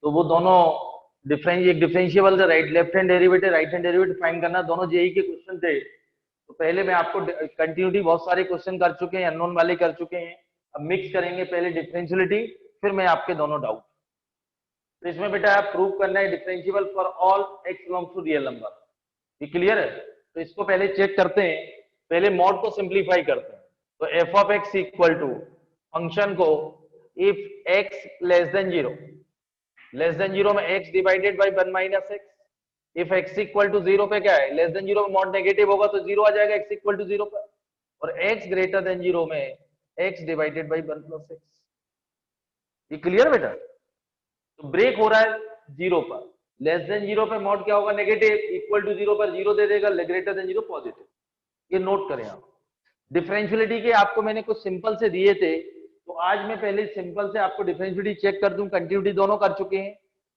तो वो दोनों एक डिफरेंशिएबल से left hand derivative right hand derivative find करना, दोनों जेई के क्वेश्चन थे। तो पहले मैं आपको कंटिन्यूटी बहुत सारे क्वेश्चन कर चुके हैं, अननोन वाले कर चुके हैं। अब मिक्स करेंगे, पहले डिफरेंशियलिटी, फिर मैं आपके दोनों डाउट। तो इसमें बेटा आप प्रूव करना है differentiable for all X belongs to real number. ये क्लियर है? तो इसको पहले चेक करते हैं, पहले मॉड को सिंप्लीफाई करते हैं। तो f of x equal to function को if x less than zero में x divided by 1 minus x. If x equal to zero पे क्या है, लेस देन जीरो में मॉड नेगेटिव होगा तो जीरो आ जाएगा एक्स इक्वल टू जीरो पर, और एक्स ग्रेटर देन जीरो में x divided by 1 plus x. ये क्लियर बेटा? तो ब्रेक हो रहा है जीरो पर, लेस देन जीरो पे मॉड क्या होगा, नेगेटिव, इक्वल टू जीरो पर जीरो दे देगा, ग्रेटर देन जीरो पॉजिटिव। ये नोट करें आप। डिफरेंशियलिटी के आपको मैंने कुछ सिंपल से दिए थे, तो आज मैं पहले सिंपल से आपको डिफरेंशियलिटी चेक कर दूं, कंटिन्यूटी दोनों कर चुके हैं।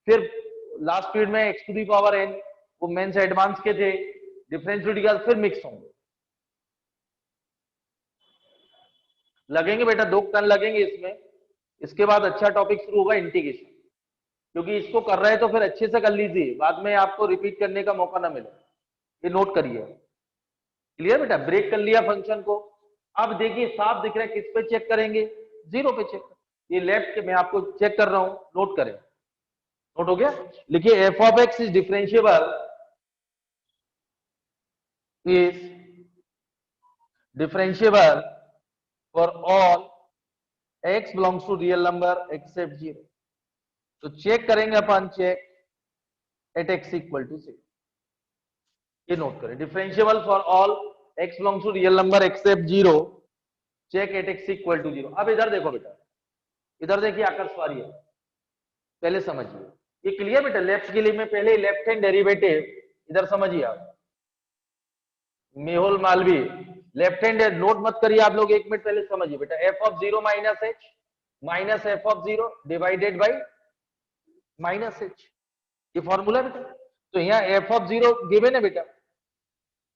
फिर लास्ट पीरियड में X to the power N, वो मेंस एडवांस के थे, डिफरेंशियलिटी का फिर मिक्स होंगे, लगेंगे बेटा 2 टन लगेंगे इसमें। इसके बाद अच्छा टॉपिक शुरू होगा इंटीग्रेशन, क्योंकि इसको कर रहे हैं तो फिर अच्छे से कर लीजिए, बाद में आपको रिपीट करने का मौका ना मिले। ये नोट करिए। क्लियर बेटा? ब्रेक कर लिया फंक्शन को। अब देखिए साफ दिख रहा है, किस पे चेक करेंगे, जीरो पे चेक। ये लेफ्ट में आपको चेक कर रहा हूं, नोट करें। नोट हो गया? लिखिए f of x is differentiable for all x belongs to real number except zero. तो चेक करेंगे अपन, check at x equal to zero. ये नोट करें, differentiable for all x belongs to real number except zero, check at x equal to zero. अब इधर देखो बेटा, इधर देखिए आकर्षवारी है, पहले समझिए। ये क्लियर बेटा? लेफ्ट के लिए मैं पहले लेफ्ट हैंड डेरिवेटिव, इधर समझिए आप। Mehul Malvi, left hand note मत करिए आप लोग, 1 मिनट पहले समझिए बेटा। F of zero minus F of zero divided by minus h, ये फॉर्मूला बेटा। तो यहाँ एफ ऑफ जीरो गिवन है बेटा,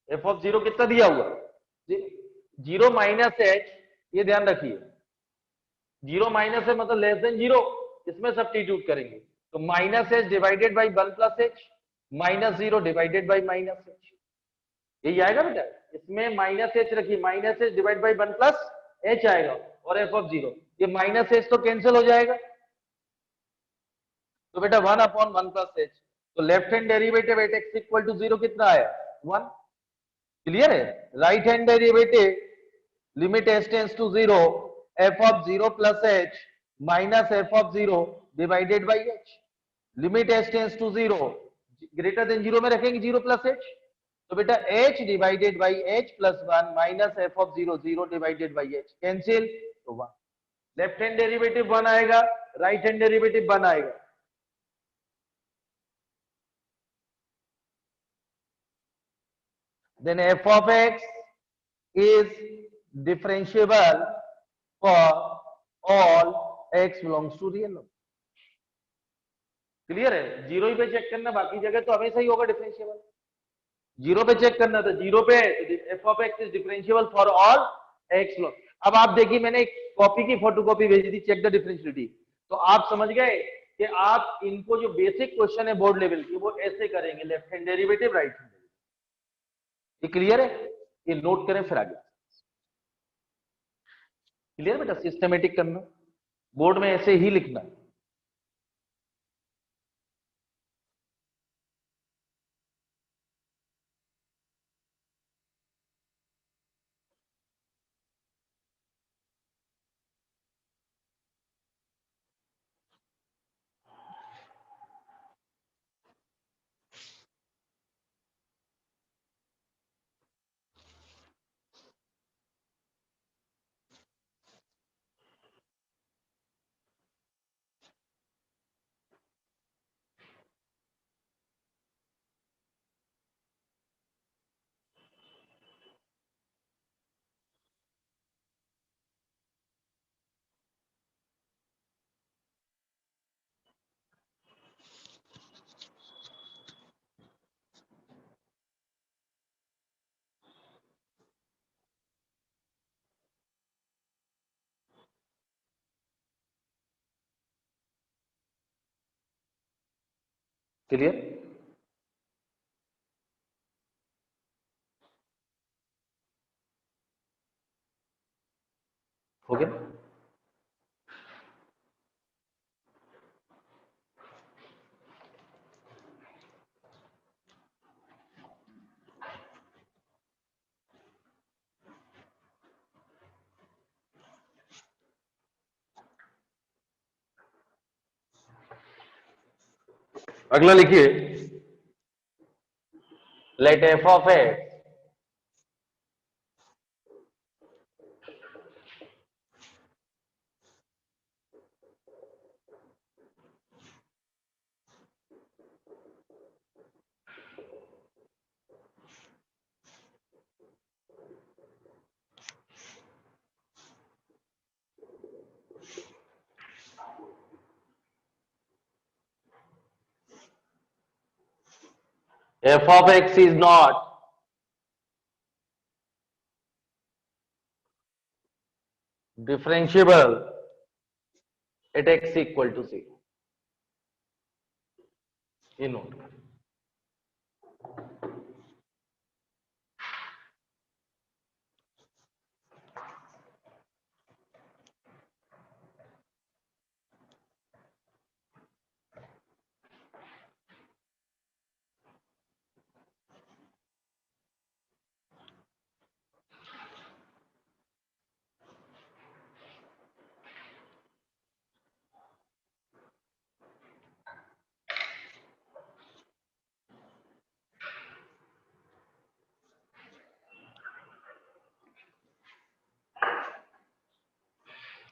एफ ऑफ जीरो कितना दिया हुआ, जीरो माइनस एच, ये ध्यान रखिए। जीरो माइनस है मतलब लेस देन जीरो, इसमें सब्स्टिट्यूट करेंगे तो minus h divided by 1 plus H, minus zero divided by minus h, यही आएगा बेटा। इसमें माइनस एच रखिए, minus h divide by 1 plus h आएगा, और एफ ऑफ जीरो, ये माइनस एच तो कैंसिल हो जाएगा, तो बेटा 1 अपॉन 1 प्लस एच। तो left hand derivative at x equal to zero कितना आया, 1। क्लियर है? Right hand derivative limit h tends to zero, f of zero plus H minus F of zero divided by h. Limit h tends to zero, greater than zero में रखेंगे zero plus h, तो बेटा h divided by h plus 1 minus F of zero, zero divided by h, cancel, तो 1। Left hand derivative 1 आएगा, right hand derivative 1 आएगा। Then f of x is differentiable for all x belongs to real number. Clear है? Zero ही पे check करना, बाकी जगह तो हमेशा ही होगा डिफरेंशिएबल। जीरो पे चेक करना था, जीरो पे F of x is differentiable for all x लोग। अब आप देखिए, मैंने एक कॉपी की फोटोकॉपी भेजी थी, चेक द डिफरेंशियलिटी, तो आप समझ गए कि आप इनको जो बेसिक क्वेश्चन है बोर्ड लेवल की, वो ऐसे करेंगे, left hand derivative right hand derivative. ये क्लियर है? ये नोट करें फिर आगे। क्लियर बेटा? सिस्टमेटिक करना, बोर्ड में ऐसे ही लिखना। क्लियर? हो गया? अगला लिखिए, let f of x is not differentiable at x equal to 0. ये नोट करें।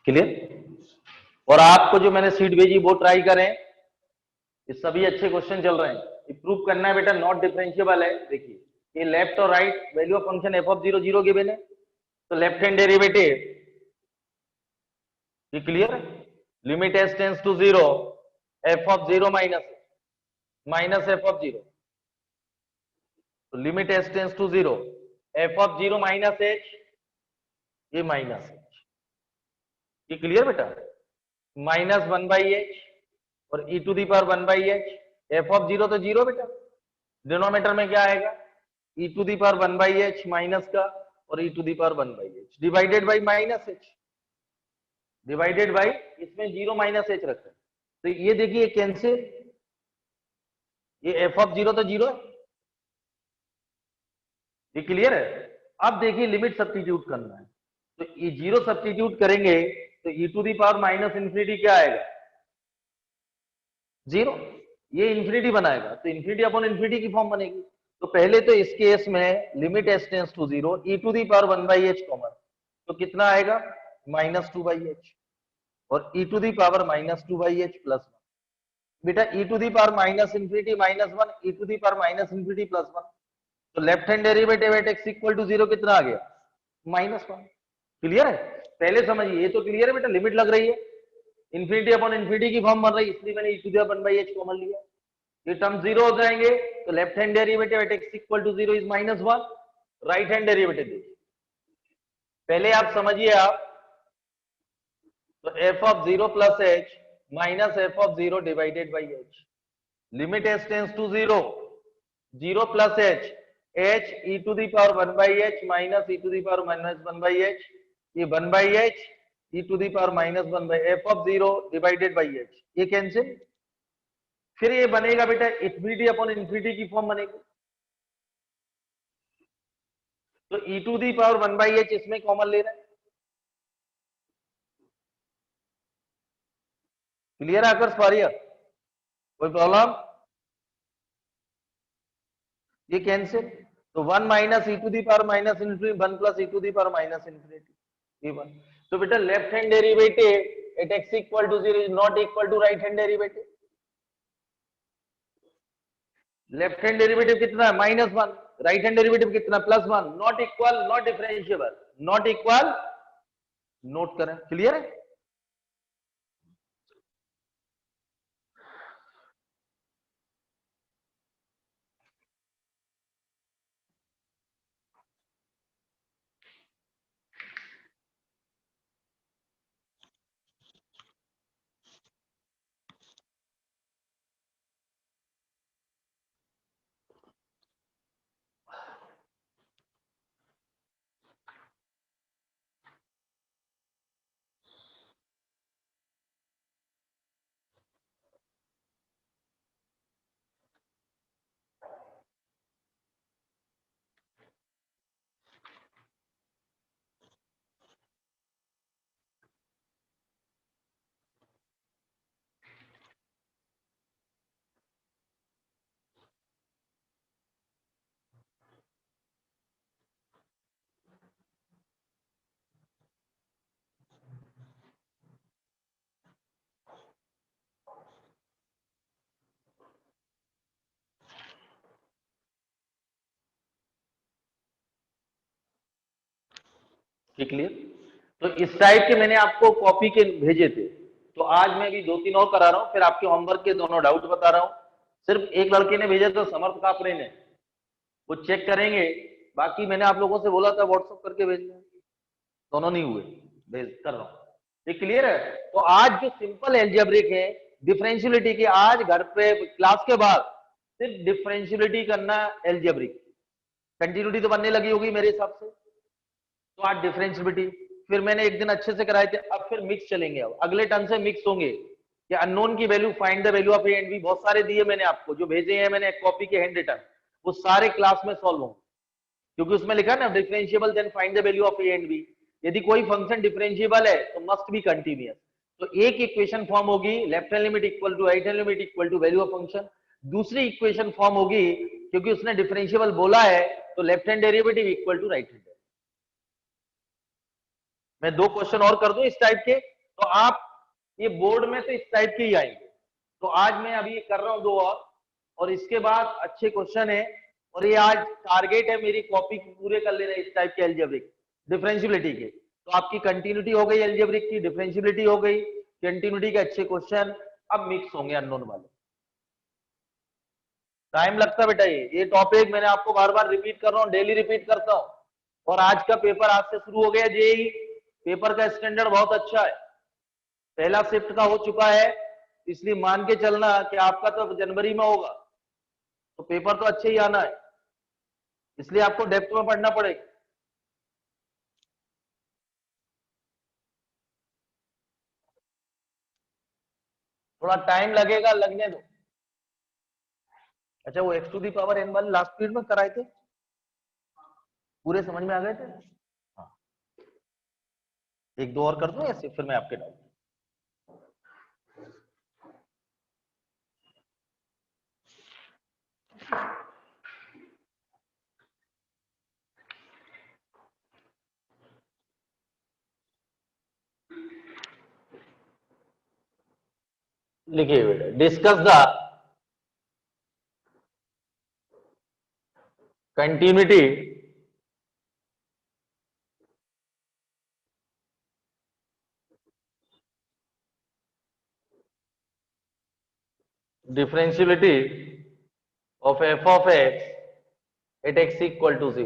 क्लियर? और आपको जो मैंने सीट भेजी वो ट्राई करें, ये सभी अच्छे क्वेश्चन चल रहे हैं। ये प्रूव करना है बेटा, नॉट डिफरेंशिएबल है। देखिए, ये लेफ्ट और right value of function f of 0 0 given है, तो लेफ्ट हैंड डेरिवेटिव, ये क्लियर है? Limit s tends to 0 f of 0 minus F of 0, तो limit s tends to 0 f of 0 minus h, ये माइनस एच, ये clear बेटा? Minus 1 by h और e to the power 1 by h, f of 0 तो 0 बेटा, denominator में क्या आएगा? E to the power 1 by h minus का और e to the power 1 by h divided by minus h, divided by, इसमें 0 minus H रखा है, तो ये देखिए कैंसिल, ये एफ ऑफ 0 तो 0 है, ये क्लियर है? अब देखिए लिमिट सब्स्टिट्यूट करना है, तो ये 0 सब्स्टिट्यूट करेंगे तो e to the power minus infinity क्या आएगा? 0, ये इंफिनिटी बनाएगा तो इंफिनिटी अपॉन इंफिनिटी की फॉर्म बनेगी। तो पहले तो इस केस में limit s tends to 0 e to the power 1 by h common, तो कितना आएगा? माइनस 2 बाई एच और e to the power minus 2 by h plus 1। बेटा e to the power minus infinity minus 1, E to the power minus infinity plus 1, तो left hand derivative at x equal to 0 कितना आ गया? -1। Clear है? पहले समझिए, ये तो क्लियर है बेटा, लिमिट लग रही है, इंफिनिटी अपॉन इंफिनिटी की फॉर्म बन रही है, इसलिए मैंने e to the power 1 by h common लिया। ये टर्म 0 हो जाएंगे, तो left hand derivative at x equal to 0 is -1। Right hand derivative देखिए, पहले आप समझिए आप, तो f of 0 plus H minus F of 0 divided by h, limit H tends to 0 0 plus h, h e to the power 1 by h minus e to the power minus 1 by H, ये 1 by h e to the power -1 by f of 0 divided by H, ये cancel, फिर ये बनेगा बेटा infinity upon infinity की form बनेगी, तो e to the power 1 by h इसमें कॉमन ले रहे हैं। क्लियर आकर स्वारिया? कोई प्रॉब्लम? ये कैंसिल, तो 1 minus e to the power minus infinity 1 plus e to the power minus infinity, ये 1। तो बेटा left hand derivative at x equal to 0 is not equal to right hand derivative. Left hand derivative कितना है? -1, right hand derivative कितना? +1, not equal, not differentiable, not equal, note करें। Clear है? Clear? तो इस टाइप के मैंने आपको कॉपी के भेजे थे, तो आज मैं भी 2-3 और करा रहा हूँ, फिर आपके होमवर्क के दोनों डाउट बता रहा हूँ। सिर्फ एक लड़के ने भेजा था, समर्थ कापरे ने, वो चेक करेंगे, बाकी मैंने आप लोगों से बोला था व्हाट्सएप करके भेजना, दोनों नहीं हुए, भेज कर रहा हूँ। ये क्लियर है? तो आज जो सिंपल एल्जेब्रिक है डिफरेंशियलिटी की, आज घर पे क्लास के बाद सिर्फ डिफरेंशियलिटी करना एल्जेब्रिक, कंटिन्यूटी तो बनने लगी होगी मेरे हिसाब से, तो आज डिफरेंशियलिटी, फिर मैंने एक दिन अच्छे से कराए थे, अब फिर मिक्स चलेंगे, अब अगले टर्म से मिक्स होंगे कि अननोन की value, find the value of a and b, बहुत सारे दिए मैंने आपको, जो भेजे हैं मैंने कॉपी के हैंड रिटन, वो सारे क्लास में सॉल्व होंगे, क्योंकि उसमें लिखा है ना differentiable then find the value of a and b. यदि कोई फंक्शन डिफरेंशिएबल है तो मस्ट बी कंटीन्यूअस, तो एक इक्वेशन फॉर्म होगी left hand limit equal to right hand limit equal to value of function, दूसरी इक्वेशन फॉर्म होगी क्योंकि उसने डिफरेंशिएबल बोला है तो left hand derivative equal to right hand. मैं 2 क्वेश्चन और कर दूं इस टाइप के, तो आप ये बोर्ड में तो इस टाइप के ही आएंगे, तो आज मैं अभी ये कर रहा हूं 2 और इसके बाद अच्छे क्वेश्चन है, और ये आज टारगेट है मेरी कॉपी पूरे कर लेना इस टाइप के एल्जेब्रिक डिफरेंशियबिलिटी के, तो आपकी कंटिन्यूटी हो गई एल्जेब्रिक की, डिफरेंशियबिलिटी हो गई, कंटिन्यूटी के अच्छे क्वेश्चन, अब मिक्स होंगे अननोन वाले। टाइम लगता है बेटा, ये टॉपिक मैंने आपको बार बार रिपीट कर रहा हूँ, डेली रिपीट करता हूँ, और आज का पेपर आज से शुरू हो गया जेई, पेपर का स्टैंडर्ड बहुत अच्छा है, पहला शिफ्ट का हो चुका है, इसलिए मान के चलना कि आपका तो जनवरी में होगा, तो पेपर तो अच्छे ही आना है, इसलिए आपको डेप्थ में पढ़ना पड़ेगा। थोड़ा टाइम लगेगा, लगने दो। अच्छा, वो x to the power n वाले लास्ट पीरियड में कराए थे, पूरे समझ में आ गए थे? हाँ, 1-2 और कर दो ऐसे, फिर मैं आपके डाउट। लिखिए बेटा, discuss the continuity differentiability of f of x at x equal to 0।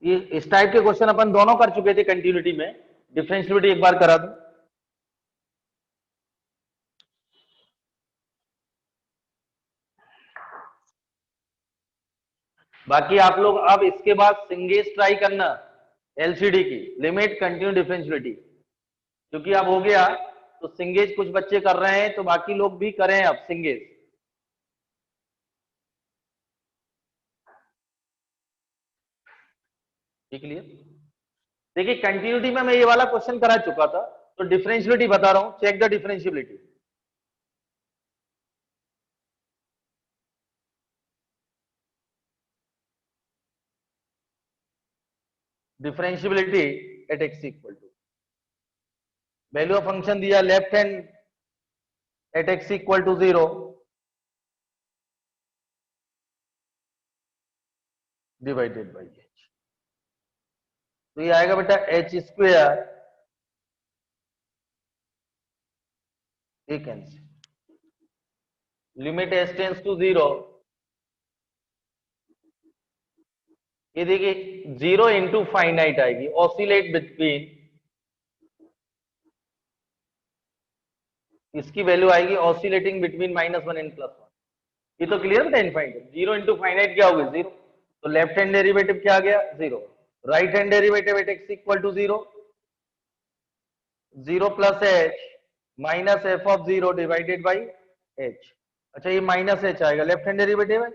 ये इस टाइप के क्वेश्चन अपन दोनों कर चुके थे कंटिन्यूटी में, डिफरेंशियबिलिटी एक बार करा दूं। बाकी आप लोग अब इसके बाद सिंगेज ट्राई करना, एलसीडी की लिमिट कंटिन्यू डिफरेंशियबिलिटी, क्योंकि अब हो गया, तो सिंगेज कुछ बच्चे कर रहे हैं, तो बाकी लोग भी करें अब सिंगेज। क्लियर? देखिए कंटिन्यूटी में मैं ये वाला क्वेश्चन करा चुका था, तो डिफरेंशियबिलिटी बता रहा हूं, check the differentiability. Differentiability at x equal to, value of function दिया left hand at x equal to 0 divided by h, तो ये आएगा बेटा एच स्क्वेयर एक एन से, लिमिट एस टेंस टू 0, ये देखिए 0 इंटू फाइनाइट आएगी, ऑसिलेट बिटवीन, इसकी वैल्यू आएगी ऑसिलेटिंग बिटवीन -1 एंड +1, ये तो क्लियर था इनफाइनाइट, 0 इंटू फाइनाइट क्या होगी 0, तो लेफ्ट हैंड डेरिवेटिव क्या आ गया 0, right hand derivative at x equal to 0, 0 plus H minus F of 0 divided by h. अच्छा, ये माइनस एच आएगा, लेफ्ट हैंड डेरिवेटिव है,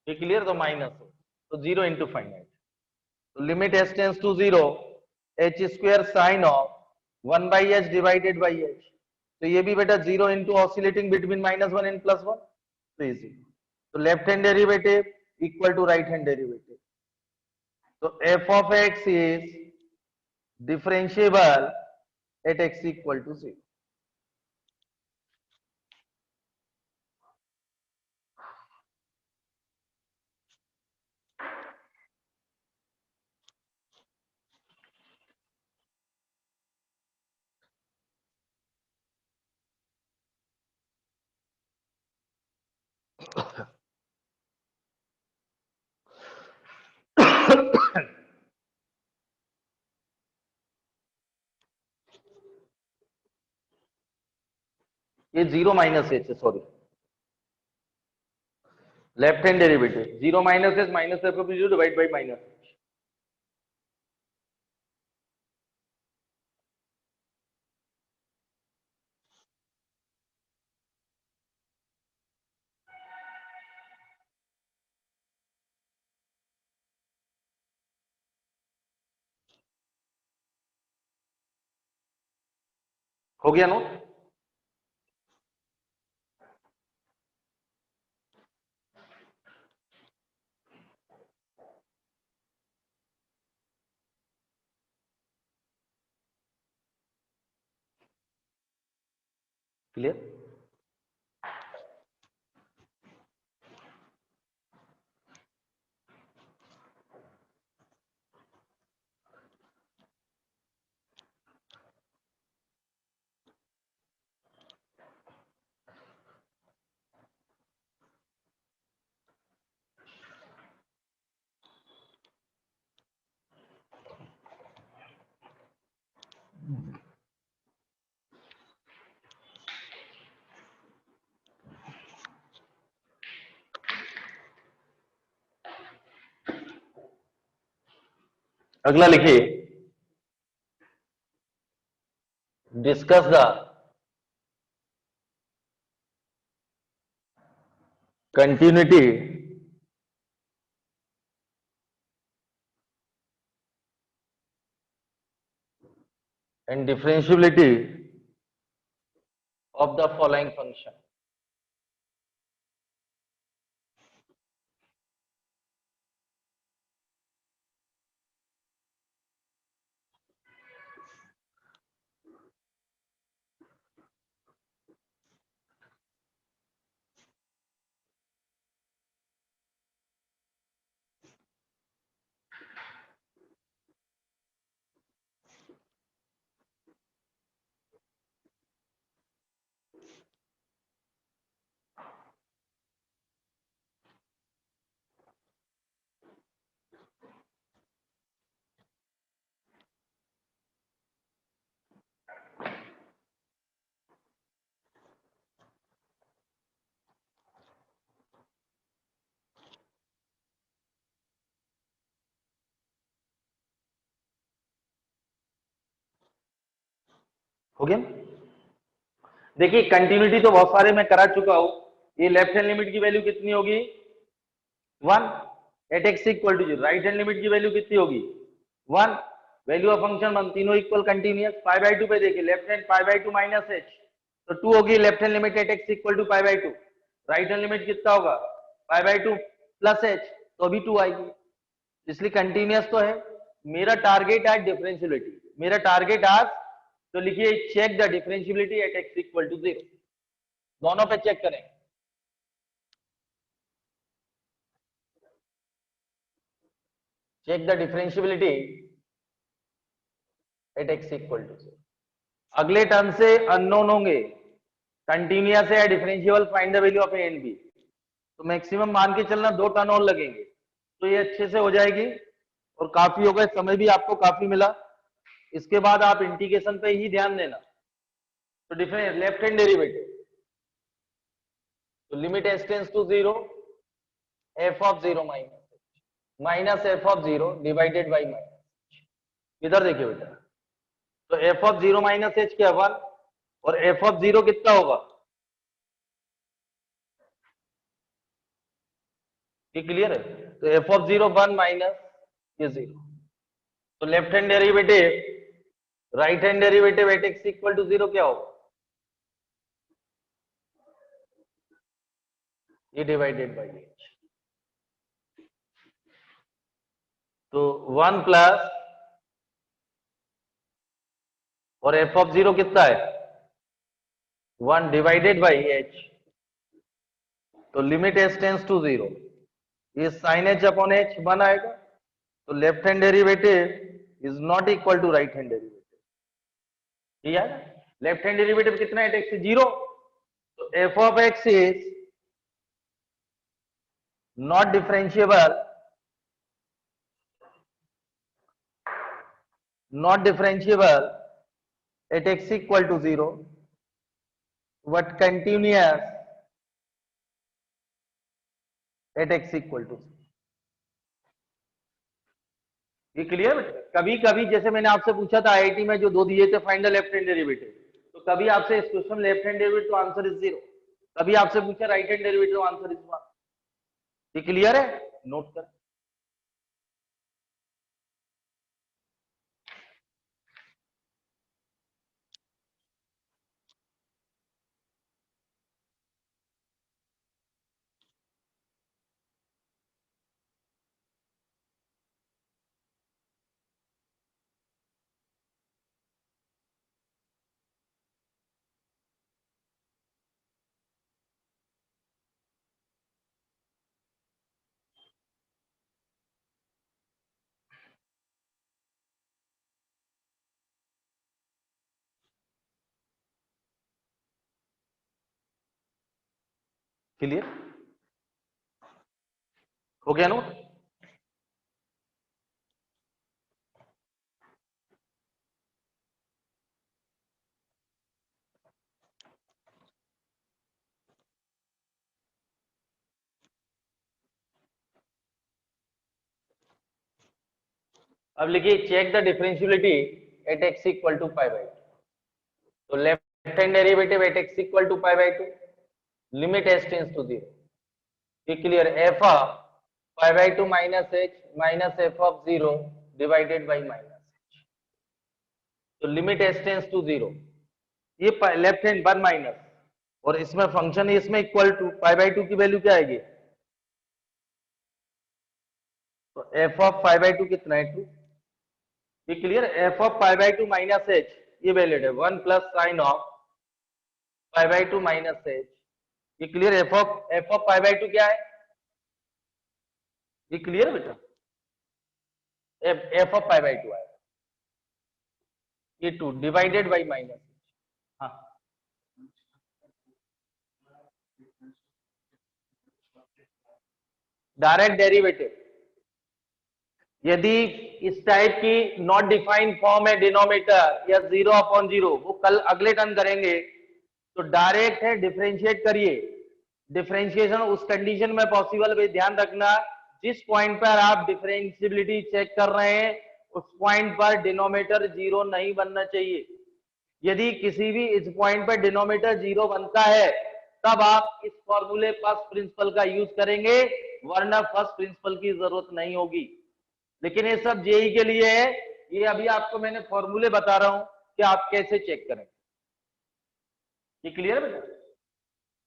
ये क्लियर, तो माइनस है, तो 0 इंटू फाइनाइट, तो limit s tends to 0 h square sine of 1 by h divided by h, तो ये भी बेटा 0 इंटू ऑसिलेटिंग बिटवीन -1 एंड +1, तो इजी, तो left hand derivative equal to right hand derivative, तो f of x is differentiable at x equal to 0। ये 0 minus h है, sorry, left hand derivative 0 minus h minus F of 0 divide by minus. हो गया note? Clear? अगला लिखिए, discuss the continuity and differentiability of the following function. हो गया? देखिए continuity तो बहुत सारे मैं करा चुका हूं। ये लेफ्ट हैंड लिमिट की वैल्यू कितनी होगी? 1 at x equal to 0। Right hand limit की वैल्यू कितनी होगी? 1। वैल्यू ऑफ फंक्शन 1, तीनों इक्वल कंटिन्यूअस। पाई बाय 2 पे देखिए, left hand pi by 2 minus h, तो 2 होगी left hand limit at x equal to pi by 2। Right hand limit कितना होगा? पाई बाय 2 प्लस एच, तो अभी 2 आएगी, इसलिए कंटिन्यूअस तो है। मेरा टारगेट आज डिफरेंशियबिलिटी, मेरा टारगेट आज, तो लिखिए check the differentiability at x equal to 0। दोनों पे चेक करें। Check the differentiability at x equal to 0। अगले टर्म से अननोन होंगे, कंटिन्यूअस है या differentiable, find the value of a and b. तो मैक्सिमम मान के चलना 2 टर्न और लगेंगे, तो ये अच्छे से हो जाएगी और काफी होगा, समय भी आपको काफी मिला। इसके बाद आप इंटीग्रेशन पे ही ध्यान देना। तो डिफरेंस लेफ्ट हैंड डेरिवेटिव, तो limit s tends to 0, f of 0 minus F of 0 divided by minus. इधर देखिए बेटा, तो एफ ऑफ 0 माइनस एच क्या 1, और एफ ऑफ 0 कितना होगा? ये क्लियर है? तो एफ ऑफ 0 1 माइनस ये 0। तो left hand derivative right hand derivative at x equal to 0 क्या होगा? ये डिवाइडेड बाई एच, तो 1 प्लस और एफ ऑफ जीरो कितना है 1 डिवाइडेड बाई एच, तो limit H tends to zero, ये साइन एच अपॉन एच 1 आएगा, तो left hand derivative is not equal to right hand derivative. ठीक है, लेफ्ट हैंड डेरिवेटिव कितना है एक्स जीरो, तो f of x is not differentiable, not differentiable at x equal to 0 but continuous at x equal to 0। ये clear बेटा? कभी कभी जैसे मैंने आपसे पूछा था आईआईटी में जो दो दिए थे find the left hand derivative, तो कभी आपसे इस क्वेश्चन लेफ्ट हैंड डेरिवेटिव तो आंसर इज 0, कभी आपसे पूछा right hand derivative answer is 1। ये क्लियर है? नोट कर। क्लियर हो गया नोट? अब लिखिए check the differentiability at x equal to pi by, तो left hand derivative at x equal to pi by 2, limit H tends to 0। ये clear, f of pi by 2 minus h minus F of 0 divided by minus h, तो limit H tends to 0, ये left hand 1 minus, और इसमें function इसमें equal to pi by 2 की value क्या आएगी, तो एफ ऑफ पाई बाई 2 कितना है 2। ये clear, f of pi by 2 minus h ये वैलिड है 1 plus sine of pi by 2 minus h. ये clear, f of pi by 2 क्या है, ये क्लियर बेटा, एफ ऑफ पाई बाई 2 आएगा, ये 2 डिवाइडेड बाई माइनस। हाँ डायरेक्ट डेरिवेटिव, यदि इस टाइप की नॉट डिफाइंड फॉर्म है डिनोमिनेटर या 0 अपॉन 0, वो कल अगले टर्न करेंगे, तो डायरेक्ट है डिफरेंशिएट करिए। डिफरेंशिएशन उस कंडीशन में पॉसिबल है, ध्यान रखना जिस पॉइंट पर आप डिफरेंशिएबिलिटी चेक कर रहे हैं उस पॉइंट पर डिनोमिनेटर 0 नहीं बनना चाहिए। यदि किसी भी इस पॉइंट पर डिनोमिनेटर 0 बनता है तब आप इस फॉर्मूले फर्स्ट प्रिंसिपल का यूज करेंगे, वरना फर्स्ट प्रिंसिपल की जरूरत नहीं होगी। लेकिन ये सब जेई के लिए है, ये अभी आपको मैंने फॉर्मूले बता रहा हूं कि आप कैसे चेक करें। ये क्लियर है बेटा?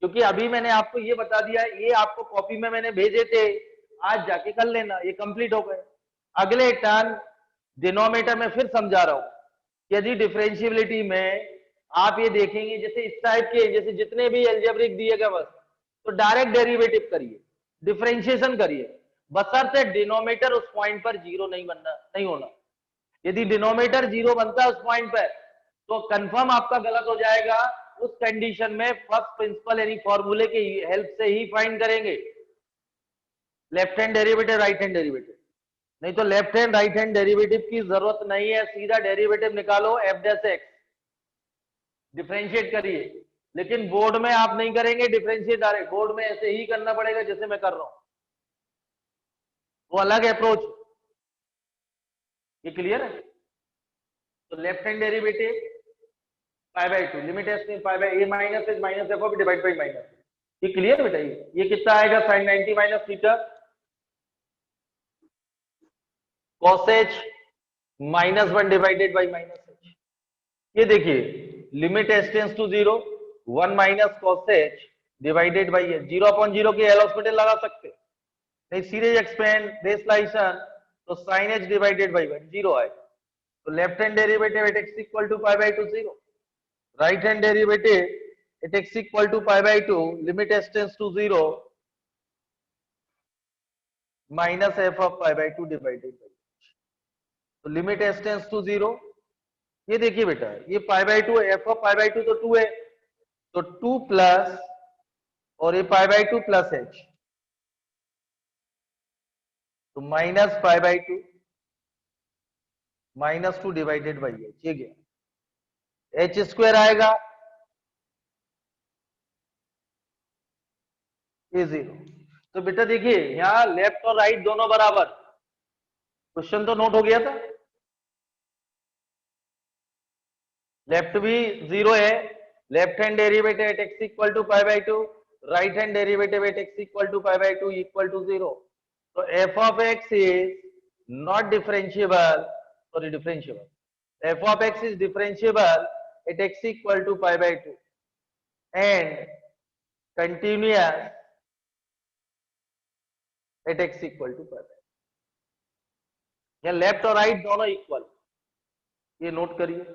क्योंकि अभी मैंने आपको ये बता दिया, ये आपको कॉपी में मैंने भेजे थे, आज जाके कर लेना, ये कंप्लीट हो गए। अगले टर्न डिनोमिनेटर में फिर समझा रहा हूं, यदि डिफरेंशियबिलिटी में आप ये देखेंगे जैसे इस टाइप के, जैसे जितने भी एल्जेब्रिक दिए गए बस, तो डायरेक्ट डेरिवेटिव करिए, डिफरेंशिएशन करिए, बशर्ते डिनोमिनेटर उस पॉइंट पर 0 नहीं होना। यदि डिनोमिनेटर 0 बनता है उस पॉइंट पर तो कंफर्म आपका गलत हो जाएगा। उस कंडीशन में फर्स्ट प्रिंसिपल यानी फॉर्मूले की हेल्प से ही फाइंड करेंगे left hand derivative right hand derivative, नहीं तो left hand right hand derivative की जरूरत नहीं है, सीधा डेरिवेटिव निकालो एफ डैश एक्स, डिफरेंशिएट करिए। लेकिन बोर्ड में आप नहीं करेंगे डिफरेंशिएट डायरेक्ट, बोर्ड में ऐसे ही करना पड़ेगा जैसे मैं कर रहा हूं, वो अलग अप्रोच। ये क्लियर है? तो left hand derivative pi by 2 limit s में pi by a minus h minus F of divide by minus. ये क्लियर बेटा? ये कितना आएगा sine 90 minus theta cos h minus 1 divided by minus h. ये देखिए limit s tends to 0 1 minus cos h divided by h, 0 upon 0 की L hospital लगा सकते नहीं, सीरीज एक्सपेंड रेशलाइजेशन, तो साइन एच डिवाइडेड बाई 1 0 आएगा, तो left hand derivative at x equal to pi by two 0, right hand derivative at x equal to pi by two, limit s tends to 0, minus F of pi by two divided by, तो limit s tends to 0, ये देखिए बेटा ये pi by two, f of pi by two तो 2 है, तो 2 plus, और ये pi by two plus h, तो minus pi by to, minus 2 divided by H, ये गया एच स्क्वायर आएगा, ये 0। तो बेटा देखिए यहाँ लेफ्ट और राइट दोनों बराबर, क्वेश्चन तो नोट हो गया था, लेफ्ट भी 0 है, left hand derivative at x equal to pi by two, right hand derivative at x equal to pi by two equal to 0, तो f of x is not differentiable, sorry differentiable, f of x is differentiable at x equal to pi by two and continuous at x equal to pi by, या left और right दोनों equal, ये note करिए।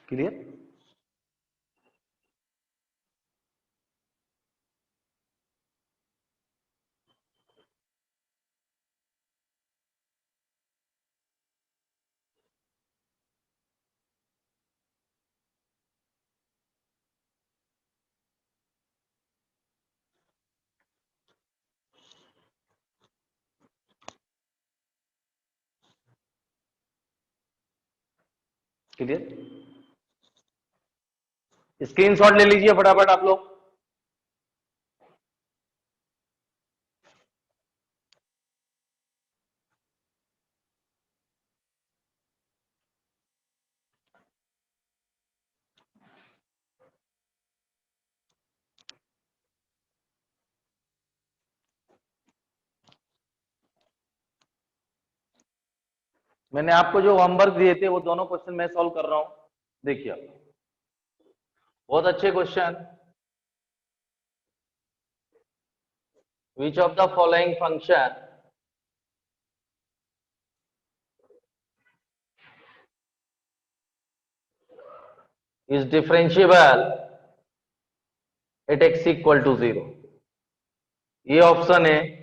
Clear? Clear? Screenshot ले लीजिए फटाफट आप लोग। मैंने आपको जो होमवर्क दिए थे वो दोनों क्वेश्चन मैं सॉल्व कर रहा हूं, देखिए आप, बहुत अच्छे question. Which of the following function is differentiable at x equal to 0, ये ऑप्शन है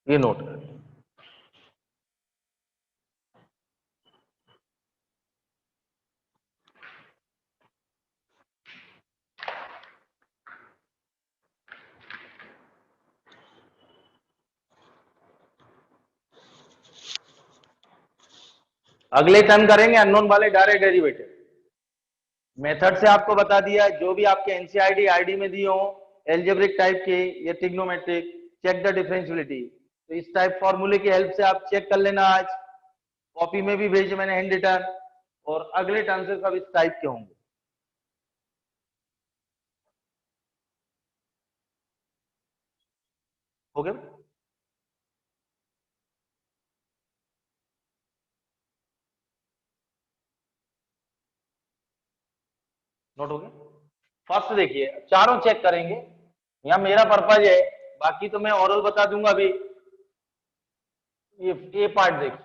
ये नोट करें। अगले टर्म करेंगे अननोन वाले डायरेक्ट डेरिवेटिव, मेथड से आपको बता दिया, जो भी आपके एनसीईआरटी आईडी में दिए हो एल्जेब्रिक टाइप के या ट्रिग्नोमेट्रिक, चेक द डिफरेंशियलिटी, तो इस टाइप फॉर्मूले की हेल्प से आप चेक कर लेना, आज कॉपी में भी भेजे मैंने हैंड रिटन, और अगले टर्म से सब इस टाइप के होंगे। हो गया? नोट हो गया? फर्स्ट देखिए, चारों चेक करेंगे, यहाँ मेरा पर्पज है, बाकी तो मैं ओरल बता दूंगा अभी। ये पार्ट देखिए,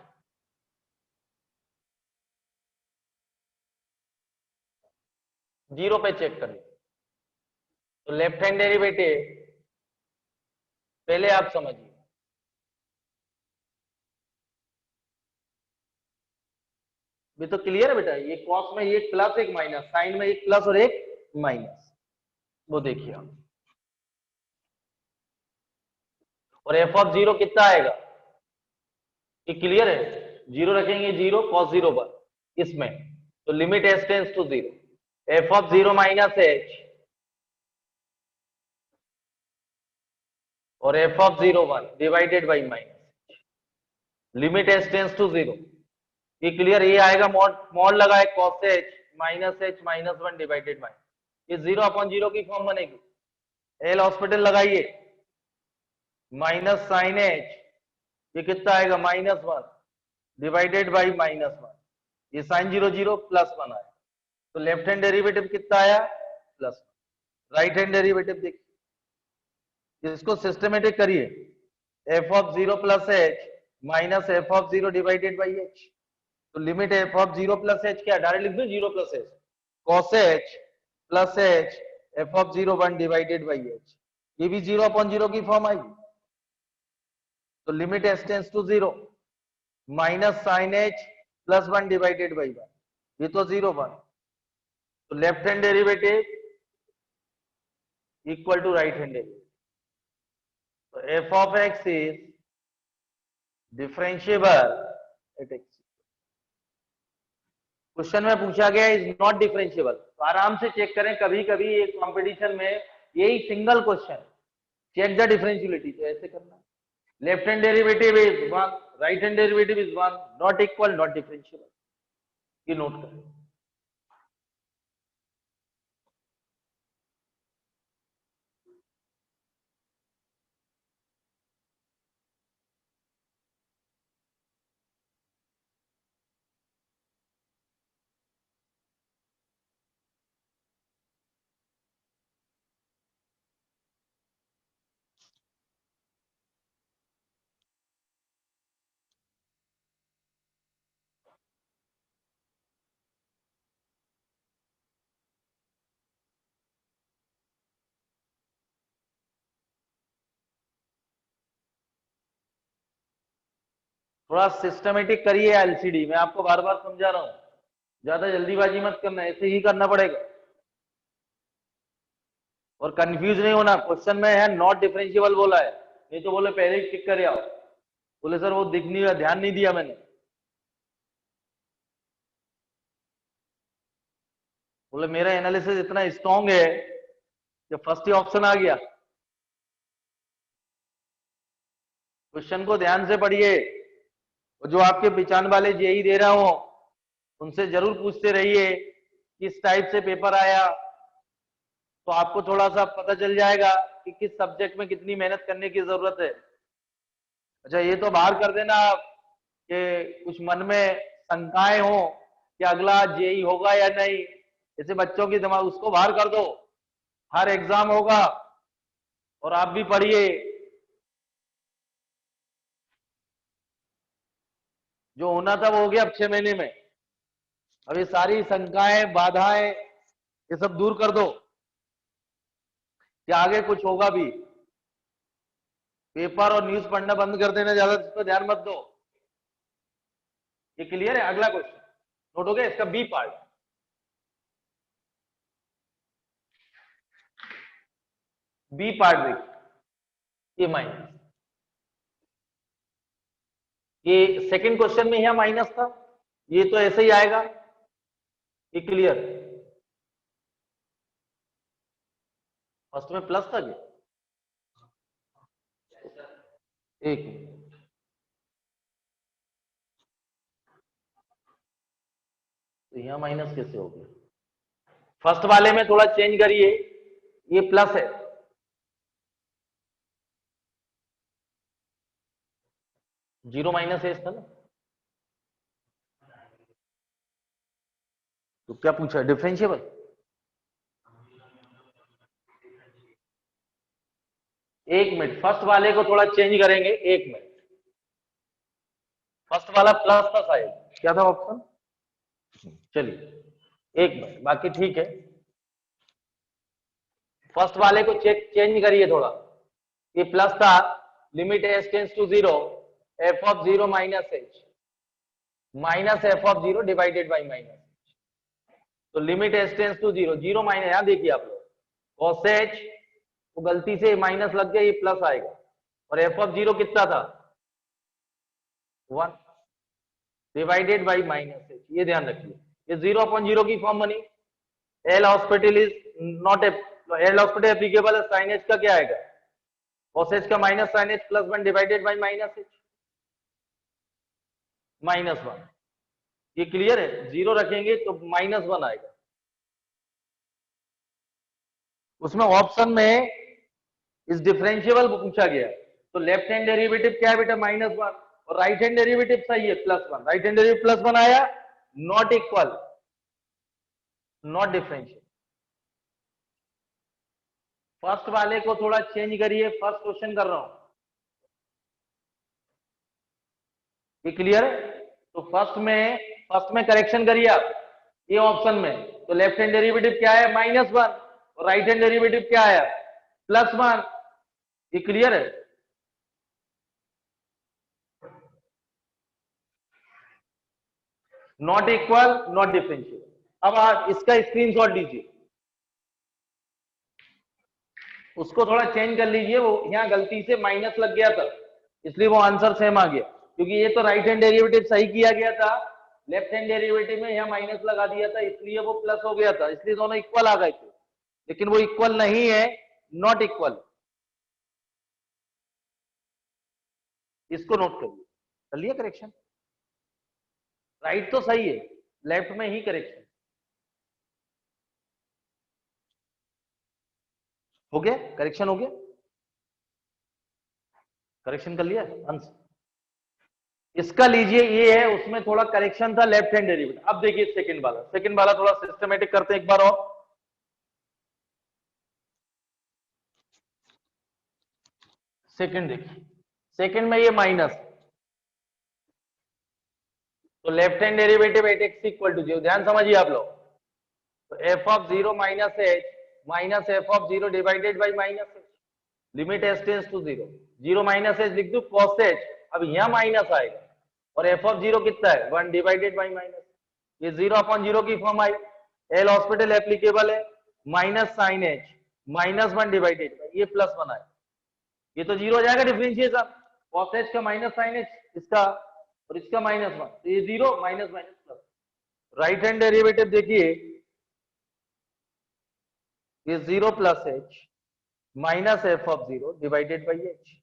जीरो पे चेक करिए, तो लेफ्ट हैंड डेरिवेटिव पहले आप समझिए, ये तो क्लियर है बेटा, ये कॉस में एक प्लस एक माइनस, साइन में एक प्लस और एक माइनस, वो देखिए आप, और एफ ऑफ 0 कितना आएगा, ये क्लियर है, जीरो रखेंगे, जीरो cos 0 पर इसमें, तो लिमिट s tends to 0, f of 0 minus h और f of 0 1 divided by minus, लिमिट s टेंस टू 0। ये क्लियर, ये आएगा मॉड, मॉड लगाए cos h minus 1 divided by, ये 0 अपॉन 0 की फॉर्म बनेगी। एल हॉस्पिटल लगाइए, माइनस साइन h, ये कितना आएगा -1 डिवाइडेड बाई -1, ये साइन 0 0 +1 आया, तो लेफ्ट हैंड डेरिवेटिव कितना आया +1। राइट हैंड डेरिवेटिव देखिए, इसको सिस्टमेटिक करिए, f of 0 plus h minus f of 0 divided by h, तो limit f of 0 plus h क्या, डायरेक्ट लिख दो 0 plus h, cos h plus h f of 0 1 divided by h, ये भी 0 upon 0 की फॉर्म आएगी, तो लिमिट s tends to 0 minus sine h plus 1 divided by 1, ये तो 0 1, तो left hand derivative equal to right hand derivative, तो f of x is differentiable at x। Question में पूछा गया इज नॉट डिफरेंशिएबल, तो आराम से चेक करें, कभी कभी एक कंपटीशन में यही सिंगल क्वेश्चन, चेक द डिफरेंशियलिटी, तो ऐसे करना, left hand derivative is 1, right hand derivative is 1, not equal, not differentiable, ये नोट करें। थोड़ा सिस्टमेटिक करिए एलसीडी, मैं आपको बार बार समझा रहा हूं, ज्यादा जल्दीबाजी मत करना, ऐसे ही करना पड़ेगा, और कंफ्यूज नहीं होना, क्वेश्चन में है नॉट डिफरेंशिएबल बोला है, नहीं तो बोले पहले ही टिक कर आओ, बोले सर वो दिख नहीं रहा, ध्यान नहीं दिया मैंने, बोले मेरा एनालिसिस इतना स्ट्रांग है कि फर्स्ट ही ऑप्शन आ गया। क्वेश्चन को ध्यान से पढ़िए, और जो आपके पहचान वाले जेई दे रहा हो उनसे जरूर पूछते रहिए किस टाइप से पेपर आया, तो आपको थोड़ा सा पता चल जाएगा कि किस सब्जेक्ट में कितनी मेहनत करने की जरूरत है। अच्छा, ये तो बाहर कर देना आप कि कुछ मन में शंकाएं हो कि अगला जेई होगा या नहीं, जैसे बच्चों की दिमाग, उसको बाहर कर दो, हर एग्जाम होगा और आप भी पढ़िए, जो होना था वो हो गया अब 6 महीने में, अब ये सारी शंकाएं बाधाएं ये सब दूर कर दो कि आगे कुछ होगा भी। पेपर और न्यूज पढ़ना बंद कर देना, ज्यादा इस पर ध्यान मत दो। ये क्लियर है? अगला क्वेश्चन नोट हो गया, इसका बी पार्ट, बी पार्ट देखिए, ये माइनस, ये सेकंड क्वेश्चन में यहां माइनस था, ये तो ऐसे ही आएगा, ये क्लियर, फर्स्ट में प्लस था क्या, एक मिनट, तो यहां माइनस कैसे हो गया, फर्स्ट वाले में थोड़ा चेंज करिए, ये प्लस है, जीरो माइनस एस था ना, तो क्या पूछा, डिफरेंशिएबल, एक मिनट, फर्स्ट वाले को थोड़ा चेंज करेंगे, एक मिनट, फर्स्ट वाला प्लस था शायद, क्या था ऑप्शन, चलिए एक मिनट, बाकी ठीक है, फर्स्ट वाले को चेंज करिए थोड़ा, ये प्लस था, limit s tends to 0 f of 0 minus h minus F of 0 divided by minus, तो limit s tends to 0 0 minus, यहां देखिए आप लोग, cos h तो गलती से माइनस लग गया, ये प्लस आएगा, और एफ ऑफ 0 कितना था 1, डिवाइडेड बाई माइनस एच, ये ध्यान रखिए। ये 0/0 की फॉर्म बनी। L hospital is not L hospital applicable है, साइन एच का क्या आएगा, कॉस एच का minus sine H plus 1 divided by minus h -1। ये क्लियर है, 0 रखेंगे तो -1 आएगा। उसमें ऑप्शन में इस डिफरेंशियबल पूछा गया, तो लेफ्ट हैंड डेरिवेटिव क्या है बेटा, -1, और राइट हैंड डेरिवेटिव सही है +1। राइट हैंड डेरिवेटिव +1 आया, not equal, not differential. First वाले को थोड़ा चेंज करिए, फर्स्ट क्वेश्चन कर रहा हूं, ये क्लियर है। तो फर्स्ट में करेक्शन करिए आप, ये ऑप्शन में, तो लेफ्ट हैंड डेरिवेटिव क्या है, -1, और राइट हैंड डेरिवेटिव क्या है, +1। ये क्लियर है। Not equal, not differential. अब आप इसका स्क्रीनशॉट लीजिए, उसको थोड़ा चेंज कर लीजिए, वो यहाँ गलती से माइनस लग गया था, इसलिए वो आंसर सेम आ गया, क्योंकि ये तो राइट हैंड डेरिवेटिव सही किया गया था, लेफ्ट हैंड डेरिवेटिव में यहाँ माइनस लगा दिया था, इसलिए वो प्लस हो गया था, इसलिए दोनों इक्वल आ गए थे, लेकिन वो इक्वल नहीं है, नॉट इक्वल। इसको नोट करिए, कर लिया करेक्शन, राइट तो सही है, लेफ्ट में ही करेक्शन हो गया, करेक्शन हो गया, करेक्शन कर लिया आंसर। इसका लीजिए, ये है, उसमें थोड़ा करेक्शन था लेफ्ट हैंड डेरिवेटिव। अब देखिए सेकंड वाला थोड़ा सिस्टमेटिक करते हैं एक बार और। सेकंड देखिए, सेकंड में ये माइनस, तो left hand derivative at x equal to 0, ध्यान समझिए आप लोग, तो f of 0 minus h minus F of 0 divided by minus h, limit h tends to 0, 0 minus h लिख दू कॉस एच, अब यहाँ माइनस आएगा, और एफ ऑफ 0 कितना है, 1 डिवाइडेड बाई माइनस, ये 0/0 की फॉर्म आई। एल हॉस्पिटल एप्लीकेबल है, minus sine h -1 divided by, ये +1 आए, ये तो 0 हो जाएगा डिफरेंशिएशन, कॉस एच का माइनस साइन एच इसका, और इसका -1, तो ये 0 minus minus plus. Right hand derivative देखिए, ये 0 plus H minus F of 0 divided by h,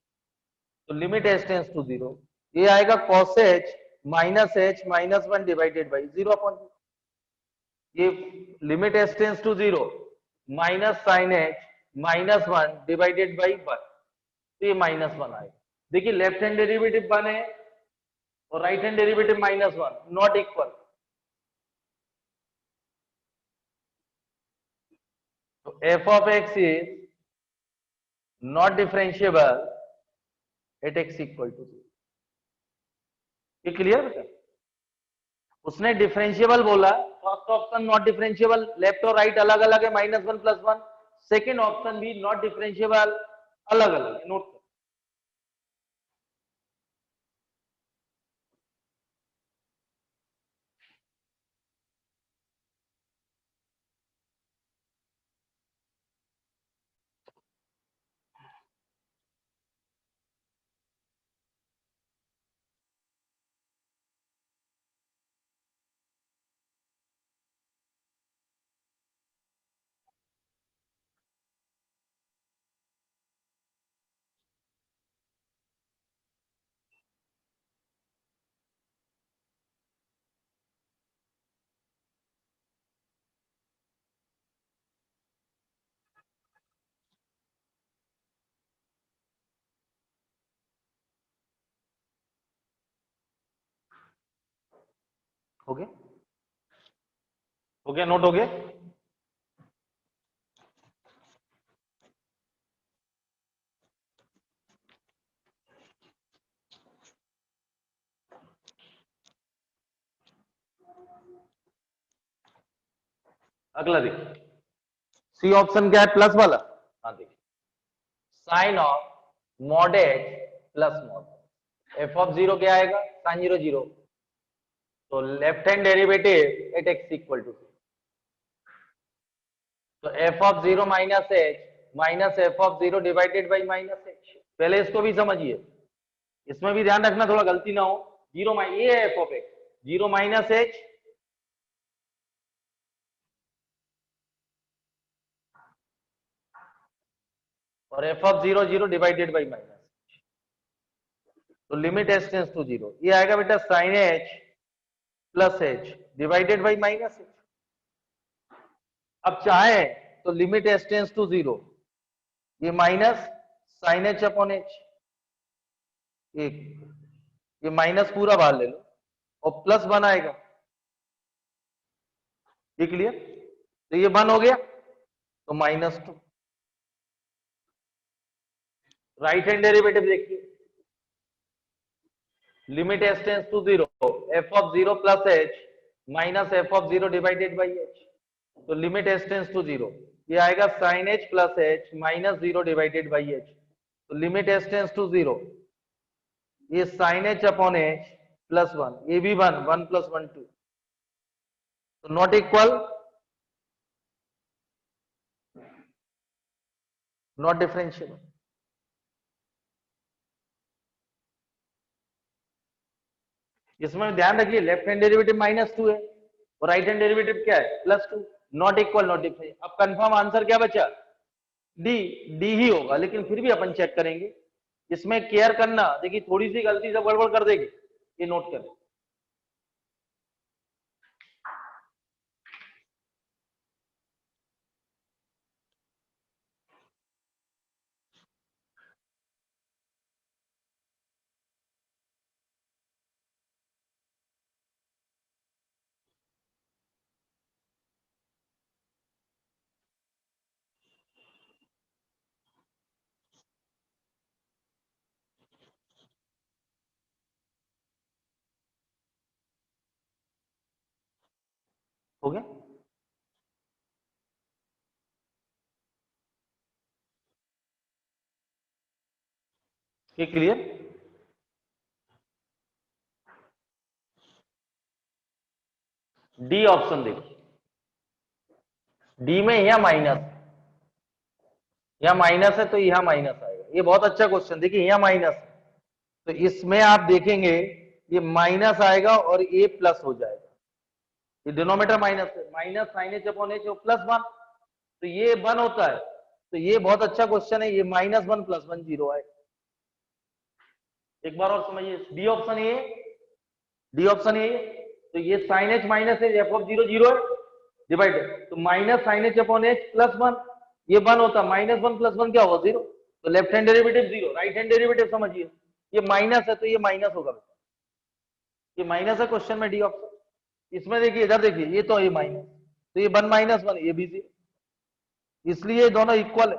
तो लिमिट एच टेंड्स टू 0, ये आएगा cos h -1 डिवाइडेड बाई 0/0, ये limit h tends to 0 minus sine h -1 divided by 1, तो ये -1 आएगा। देखिए लेफ्ट हैंड डेरिवेटिव 1 है और right hand derivative -1, not equal, तो f of x is not differentiable at x equal to 0। ये clear बेटा, उसने डिफरेंशिएबल बोला, first epsilon naught differentiable, left और राइट अलग अलग है, -1 +1, सेकेंड ऑप्शन भी नॉट डिफरेंशिएबल, अलग अलग है, नोट। हो गया, हो गया, नोट हो गया। अगला देखिए, सी ऑप्शन क्या है, प्लस वाला, हाँ देखिए, sine of mod x plus mod f of 0 क्या आएगा, साइन 0 0, तो left hand derivative at x equal to, तो f of 0 minus h minus F of 0 divided by minus h, पहले इसको भी समझिए, इसमें भी ध्यान रखना थोड़ा गलती ना हो, 0 ये है F of X, 0 minus H और F of 0 0 divided by minus, तो लिमिट एच टेंस टू 0, ये आएगा बेटा sine H plus H divided by minus H. अब चाहे तो लिमिट एच टेंस टू 0, ये minus sine H upon H, एक ये माइनस पूरा बाहर ले लो और प्लस 1 आएगा, ये क्लियर, तो ये 1 हो गया तो -2। राइट हैंड डेरिवेटिव देखिए, limit H tends to 0, f of 0 plus H minus F of 0 divided by h, तो लिमिट एच टेंस टू 0, ये आएगा sine H plus H minus 0 divided by h, तो लिमिट एच टेंस टू 0, ये sine H upon h plus 1, ये भी 1, 1 plus 1 2, तो not equal, not differentiable. इसमें ध्यान रखिए लेफ्ट हैंड डेरिवेटिव -2 है और राइट हैंड डेरिवेटिव क्या है +2, नॉट इक्वल नॉट डिफरेंशिएबल। अब कंफर्म आंसर क्या बचा, डी, डी ही होगा, लेकिन फिर भी अपन चेक करेंगे। इसमें केयर करना, देखिए थोड़ी सी गलती से गड़बड़ कर देगी, ये नोट करें। हो गया, ये क्लियर। डी ऑप्शन देखिए, डी में यह माइनस, यह माइनस है तो यह माइनस आएगा, ये बहुत अच्छा क्वेश्चन, देखिए यह माइनस है तो इसमें आप देखेंगे ये माइनस आएगा और ये प्लस हो जाएगा, ये डिनोमिनेटर माइनस है, minus sine H upon h plus 1, तो ये 1 होता है, तो ये बहुत अच्छा क्वेश्चन है, ये -1 + 1 0 आएगा। एक बार और समझिए, D option a, D option a, तो ये sine h minus h f of 0 0 है डिवाइड, तो minus sine H upon h plus 1, ये 1 होता है, -1 + 1 क्या होगा 0, तो left hand derivative 0, right hand derivative समझिए, ये माइनस है तो ये माइनस होगा, ये माइनस है क्वेश्चन में डी ऑप्शन। इसमें देखिए इधर देखिए, ये तो ये माइनस, तो ये 1 - 1 ये भी 0, इसलिए दोनों इक्वल है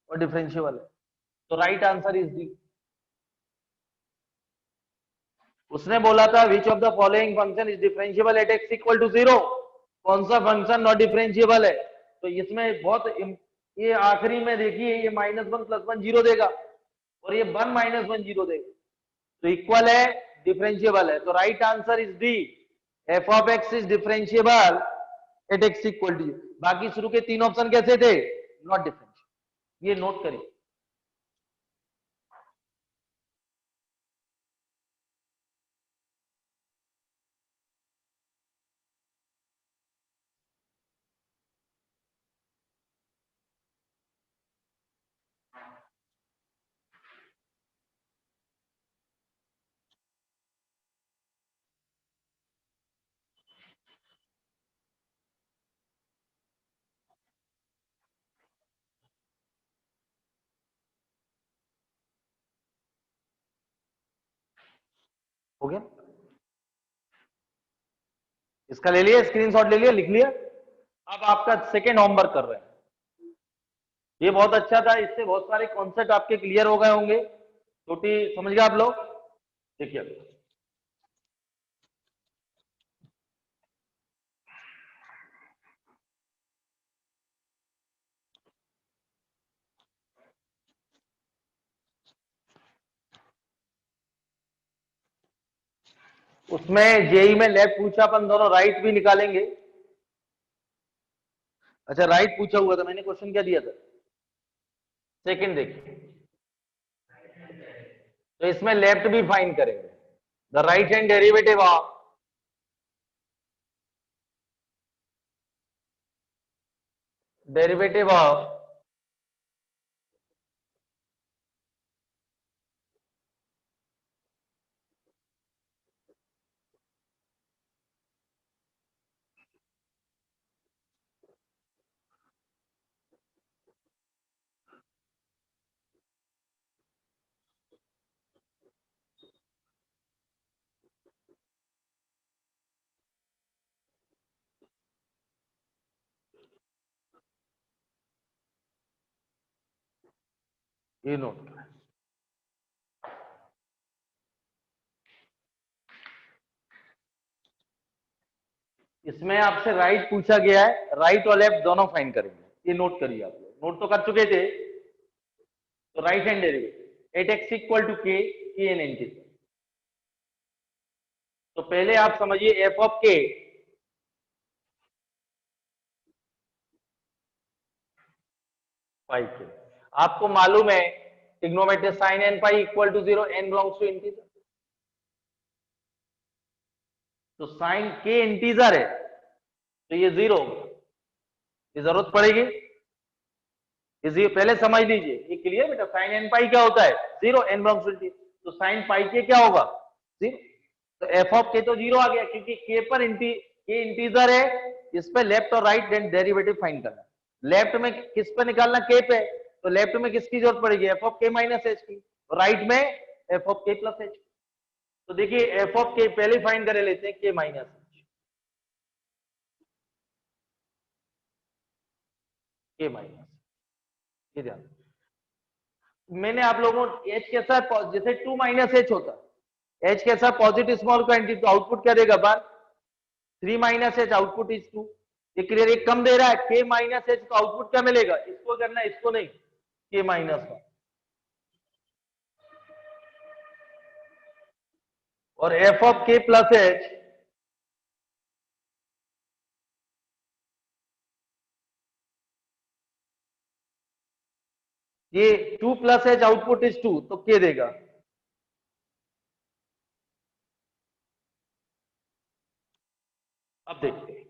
और डिफरेंशिएबल है, तो राइट आंसर इज डी। उसने बोला था विच of the following function is differentiable at x = 0, कौन सा फंक्शन नॉट डिफरेंशिएबल है, तो इसमें बहुत ये आखिरी में देखिए ये -1 + 1 0 देगा और ये 1 - 1 0 देगा, तो इक्वल है, डिफरेंशिएबल है, तो right answer is D, F of x is differentiable at x = 0। बाकी शुरू के 3 ऑप्शन कैसे थे, नॉट डिफरेंशिएबल, ये नोट करिए। हो गया, इसका ले लिया स्क्रीनशॉट, ले लिया, लिख लिया। अब आपका सेकेंड होमवर्क कर रहे हैं, ये बहुत अच्छा था, इससे बहुत सारे कॉन्सेप्ट आपके क्लियर हो गए होंगे, छोटी समझ गए आप लोग। देखिए उसमें जेई में लेफ्ट पूछा, अपन दोनों राइट भी निकालेंगे। अच्छा राइट पूछा हुआ था, मैंने क्वेश्चन क्या दिया था, सेकंड देखिए, तो इसमें लेफ्ट भी फाइंड करेंगे, the right hand derivative of derivative of ये नोट करें। इसमें आपसे राइट पूछा गया है, राइट और लेफ्ट दोनों फाइंड करेंगे। ये नोट करिए, आप लोग नोट तो कर चुके थे। तो right hand derivative at x equal to k n integer. तो पहले आप समझिए एफ ऑफ के पाई के, आपको मालूम है trigonometry sine n pi equal to 0, n belongs to integer. तो साइन के इंटीजर है तो ये 0 होगा, ये जरूरत पड़ेगी। ये पहले समझ लीजिए, ये क्लियर बेटा। साइन एन पाई क्या होता है? 0, एन बिलोंग्स टू इंटीजर। तो साइन पाई के क्या होगा? 0। तो एफ ऑफ के तो 0 आ गया, क्योंकि के पर के इंटीजर है। इस पे लेफ्ट और राइट डेरिवेटिव फाइंड करना। लेफ्ट में किस पे निकालना? के पे। तो लेफ्ट में किसकी जरूरत पड़ेगी? एफ ऑफ के माइनस एच की। राइट में F of K plus h. तो देखिए एफ ऑफ के पहले फाइंड कर लेते हैं, के माइनस एच, के माइनस, ये ध्यान। मैंने आप लोगों को एच कैसा, जैसे 2 माइनस एच होता है, एच कैसा पॉजिटिव स्मॉल क्वांटिटी, तो आउटपुट क्या देगा? बार 3 माइनस एच, आउटपुट इज 2। ये क्लियर, एक कम दे रहा है के माइनस एच, तो आउटपुट क्या मिलेगा? इसको करना है, इसको नहीं, के माइनस 1। और F of K plus H, ये 2 प्लस एच, आउटपुट इज 2, तो के देगा। अब देखते हैं,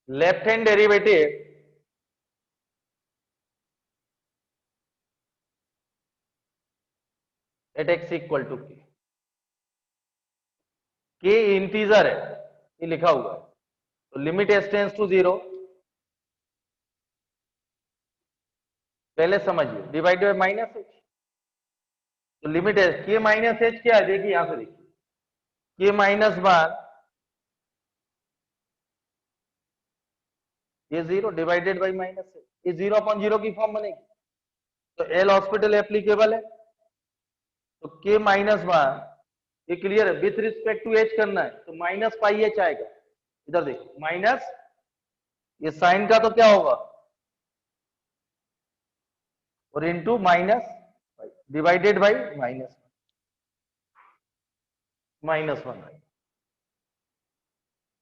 left hand derivative at x equal to k integer है, ये लिखा हुआ है। तो लिमिट एस टेंस टू 0, पहले समझिए, डिवाइडेड बाय माइनस एच। तो लिमिट एस, के माइनस एच क्या है? देखिए यहां से देखिए, के माइनस 1, ये 0 डिवाइडेड बाय माइनस एच, ये 0 अपॉन 0 की फॉर्म बनेगी। तो एल हॉस्पिटल एप्लीकेबल है। तो के माइनस 1, ये क्लियर है, विथ रिस्पेक्ट टू एच करना है, तो माइनस पाई एच आएगा। इधर देखो माइनस, ये साइन का तो क्या होगा? और into minus divided by minus 1।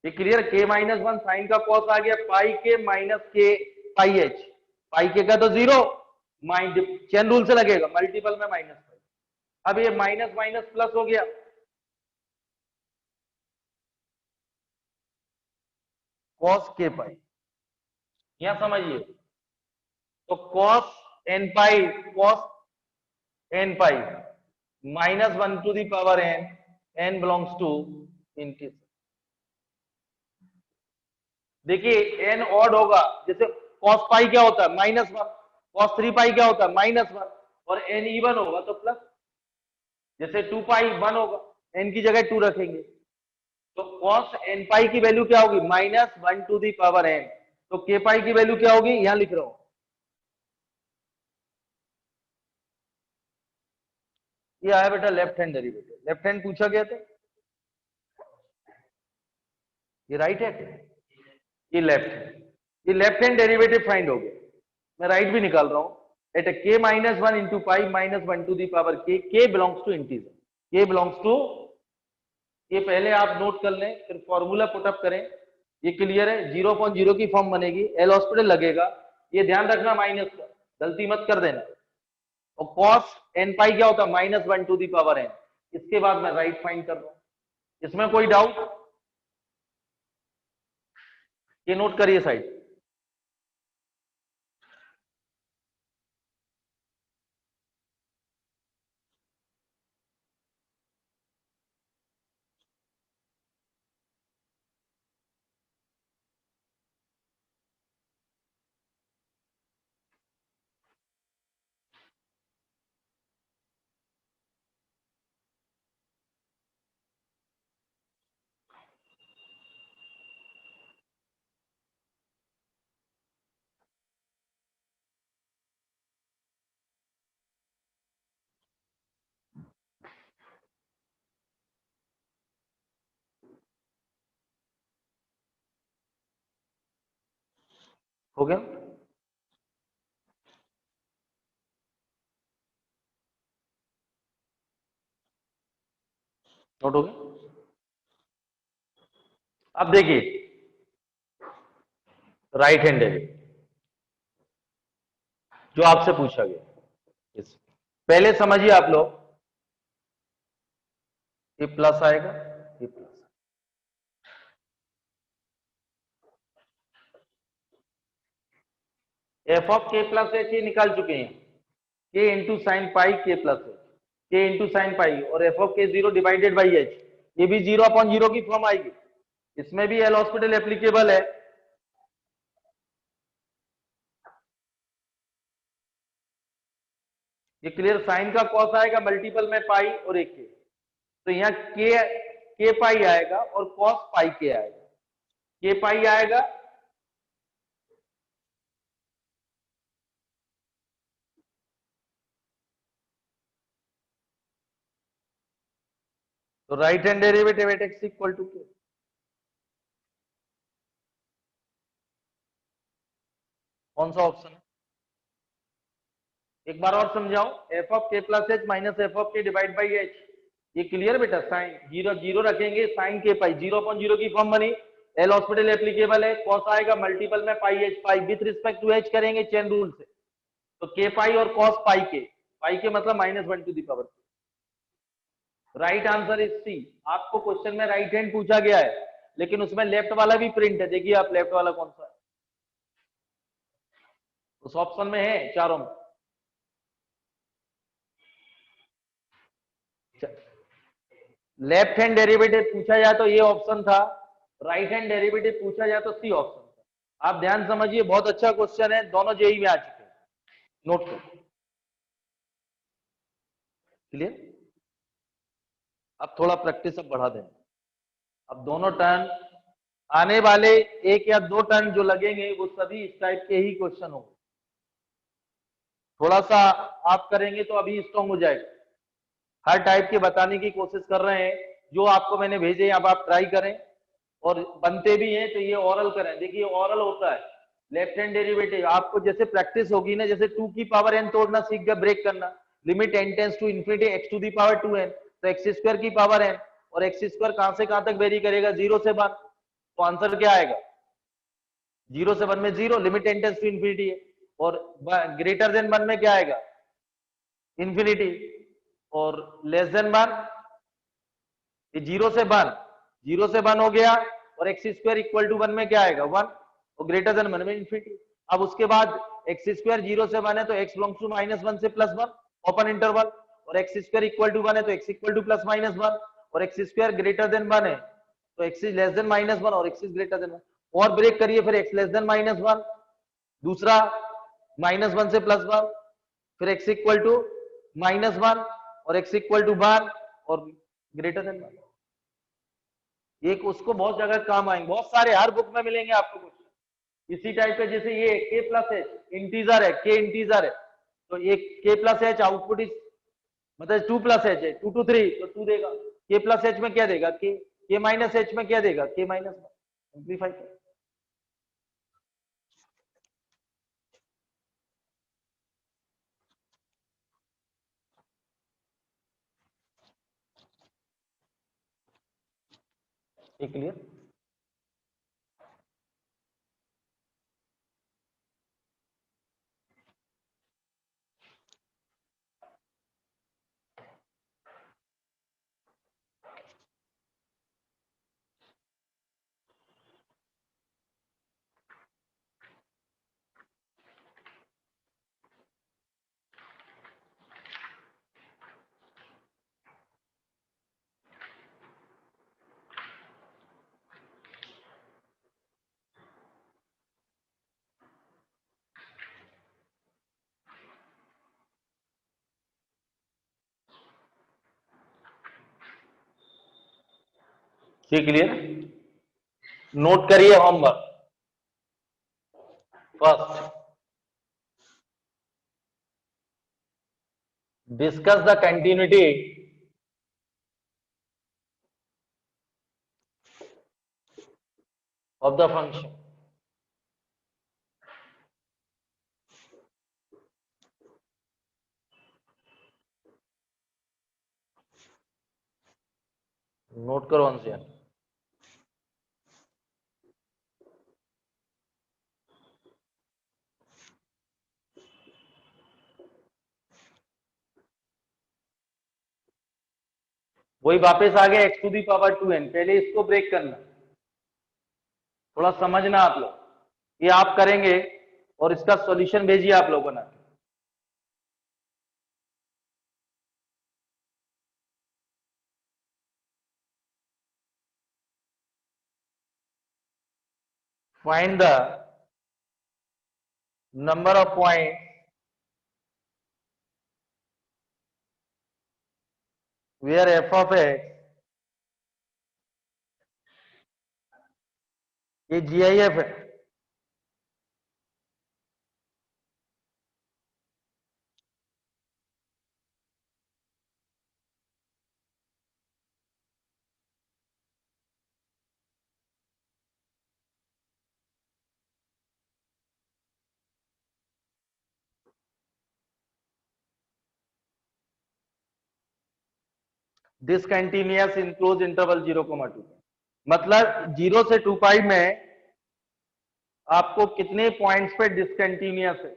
ये क्लियर, के माइनस 1 साइन का कॉस आ गया, पाई के माइनस के पाई एच। पाई के का तो 0, चेन रूल से लगेगा, मल्टीपल में माइनस पाई। अब ये माइनस माइनस प्लस हो गया, कॉस के पाई। यहां समझिए, तो cos n pi, cos n pi minus 1 to the power n, n belongs to integer. देखिए एन ऑड होगा, जैसे कॉस पाई क्या होता है? -1। कॉस 3 पाई क्या होता है? -1। और एन इवन होगा तो प्लस, जैसे 2 पाई 1 होगा, एन की जगह 2 रखेंगे, तो कॉस एन पाई की वैल्यू क्या होगी? -1 टू दी पावर एन। तो के पाई की वैल्यू क्या होगी? यहां लिख रहा हूं, ये आया बेटा left hand derivative. Left hand पूछा गया था, ये राइट है, ये लेफ्ट है। ये लेफ्ट हैंड डेरिवेटिव फाइंड हो गया। मैं राइट भी निकाल रहा हूं, at k minus 1 into pi -1 to the power k belongs to integer, k belongs to, ये पहले आप नोट कर लें, फिर फॉर्मूला पुटअप करें। ये क्लियर है, 0.0 की फॉर्म बनेगी, एल हॉस्पिटल लगेगा, ये ध्यान रखना माइनस का, गलती मत कर देना। और कॉस एन पाई क्या होता है? -1 टू दी पावर एन। इसके बाद मैं राइट फाइंड कर रहा हूं, इसमें कोई डाउट? ये नोट करिए साइड। हो गया? नोट हो गया? अब देखिए राइट हैंडेड जो आपसे पूछा गया, इस पहले समझिए आप लोग, ये प्लस आएगा, ये plus, F of K plus H ये निकाल चुके हैं, के इंटू साइन पाई के प्लस एच, के इंटू साइन पाई, और एफ ऑफ के जीरो डिवाइडेड बाई एच, ये भी जीरो अपॉन जीरो की फॉर्म आएगी, इसमें भी एल हॉस्पिटल एप्लीकेबल है। ये क्लियर? साइन का कॉस आएगा मल्टीपल में पाई और एक के, तो यहाँ के पाई आएगा और कॉस पाई के आएगा, के पाई आएगा, तो right hand derivative at x equal to K. कौन सा ऑप्शन है? एक बार और समझाओ, F of K plus H minus F of K divide by H, ये क्लियर बेटा? साइन जीरो जीरो रखेंगे, sine K pi zero upon zero की फॉर्म बनी, एल हॉस्पिटल एप्लीकेबल है, कॉस आएगा मल्टीपल में pi H, pi with respect to H करेंगे chain rule से, तो के पाई और कॉस पाई के मतलब minus one to the power. Right answer is C. आपको क्वेश्चन में राइट हैंड पूछा गया है, लेकिन उसमें लेफ्ट वाला भी प्रिंट है, देखिए आप लेफ्ट वाला कौन सा है, उस ऑप्शन में है चारों में। लेफ्ट हैंड डेरिवेटिव पूछा जाए तो ये ऑप्शन था, राइट हैंड डेरिवेटिव पूछा जाए तो सी ऑप्शन था। आप ध्यान समझिए, बहुत अच्छा क्वेश्चन है, दोनों जेई में आ चुके हैं, नोट करो। क्लियर? अब थोड़ा प्रैक्टिस अब बढ़ा दें, अब दोनों टर्न आने वाले एक या दो टर्न जो लगेंगे वो सभी इस टाइप के ही क्वेश्चन होंगे, थोड़ा सा आप करेंगे तो अभी स्ट्रॉन्ग हो जाएगा। हर टाइप के बताने की कोशिश कर रहे हैं, जो आपको मैंने भेजे अब आप ट्राई करें, और बनते भी हैं तो ये ओरल करें। देखिए ओरल होता है, लेफ्ट हैंड डेरिवेटिव आपको जैसे प्रैक्टिस होगी ना, जैसे 2 की पावर n तोड़ना सीख गया, ब्रेक करना, limit n tends to infinity x to the power 2n, तो एक्स स्क्वायर की पावर n, और एक्स स्क्वायर कहां से कहां तक वेरी करेगा, 0 से 1, तो आंसर क्या आएगा, 0 से 1 में 0, limit n tends to infinity है, और ग्रेटर देन 1 में क्या आएगा, इन्फिनिटी, और लेस देन 1, ये 0 से 1, 0 से 1 हो गया, और एक्स स्क्वायर इक्वल टू 1 में क्या आएगा 1, और ग्रेटर देन 1 में इन्फिनिटी। अब उसके बाद एक्स स्क्वायर 0 से 1 है तो एक्स बिलोंग्स टू -1 से +1 ओपन इंटरवल, और एक्स स्क्वायर इक्वल टू 1 है तो x equal to plus minus 1, और एक्स स्क्वायर ग्रेटर देन 1 है तो एक्स इज लेस देन -1 और एक्स इज ग्रेटर देन 1, और ब्रेक करिए फिर एक्स लेस देन -1, दूसरा -1 से +1, फिर एक्स इक्वल टू -1 और एक्स इक्वल टू 1 और ग्रेटर देन 1। एक उसको बहुत जगह काम आएंगे, बहुत सारे हर बुक में मिलेंगे आपको कुछ इसी टाइप के, जैसे ये के प्लस एच इंटीजर है, के इंटीजर है, तो ये के प्लस एच आउटपुट इज मतलब 2 प्लस एच है, 2 टू 3 तो 2 देगा, के प्लस एच में क्या देगा, के माइनस एच में क्या देगा, के माइनस, सिंप्लीफाई कर, ये क्लियर? सी क्लियर? नोट करिए homework. First, discuss the continuity of the function. Note करो आंसर। वही वापस आ गया x to the power 2n। पहले इसको ब्रेक करना, थोड़ा समझना आप लोग। ये आप करेंगे और इसका सॉल्यूशन भेजिए आप लोग बना के। Find the number of point where f of x, ये GIF है। डिसकंटिन्यूअस इन क्लोज इंटरवल 0,2, मतलब 0 से 2 पाई में आपको कितने पॉइंट्स पे डिसकंटिन्यूअस है?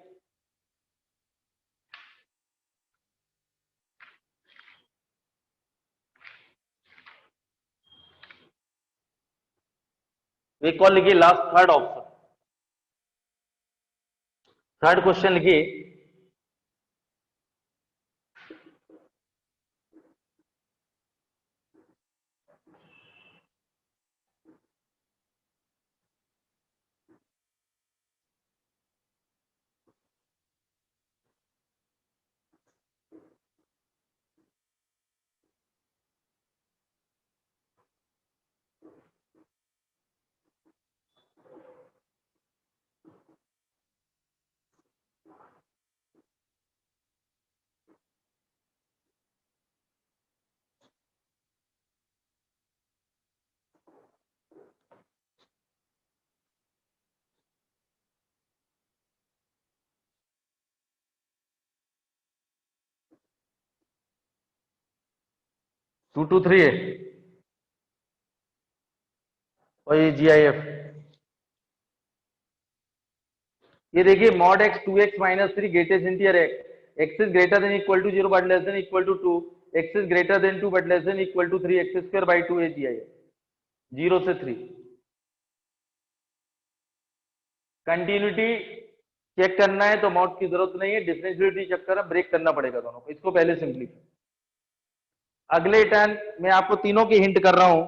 एक और लिखिए, last third option, third question लिखिए। टू टू थ्री है और ये GIF। ये देखिए mod x 2x minus 3 greatest integer x is greater than equal to 0 but less than equal to 2, x is greater than 2 but less than equal to 3, x square by 2 है GIF 0 से 3। Continuity check करना है तो mod की जरूरत नहीं है, डिफरेंशिएलिटी check करना, ब्रेक करना पड़ेगा दोनों को। इसको पहले सिंपलीफाई। अगले टर्न मैं आपको तीनों की हिंट कर रहा हूं।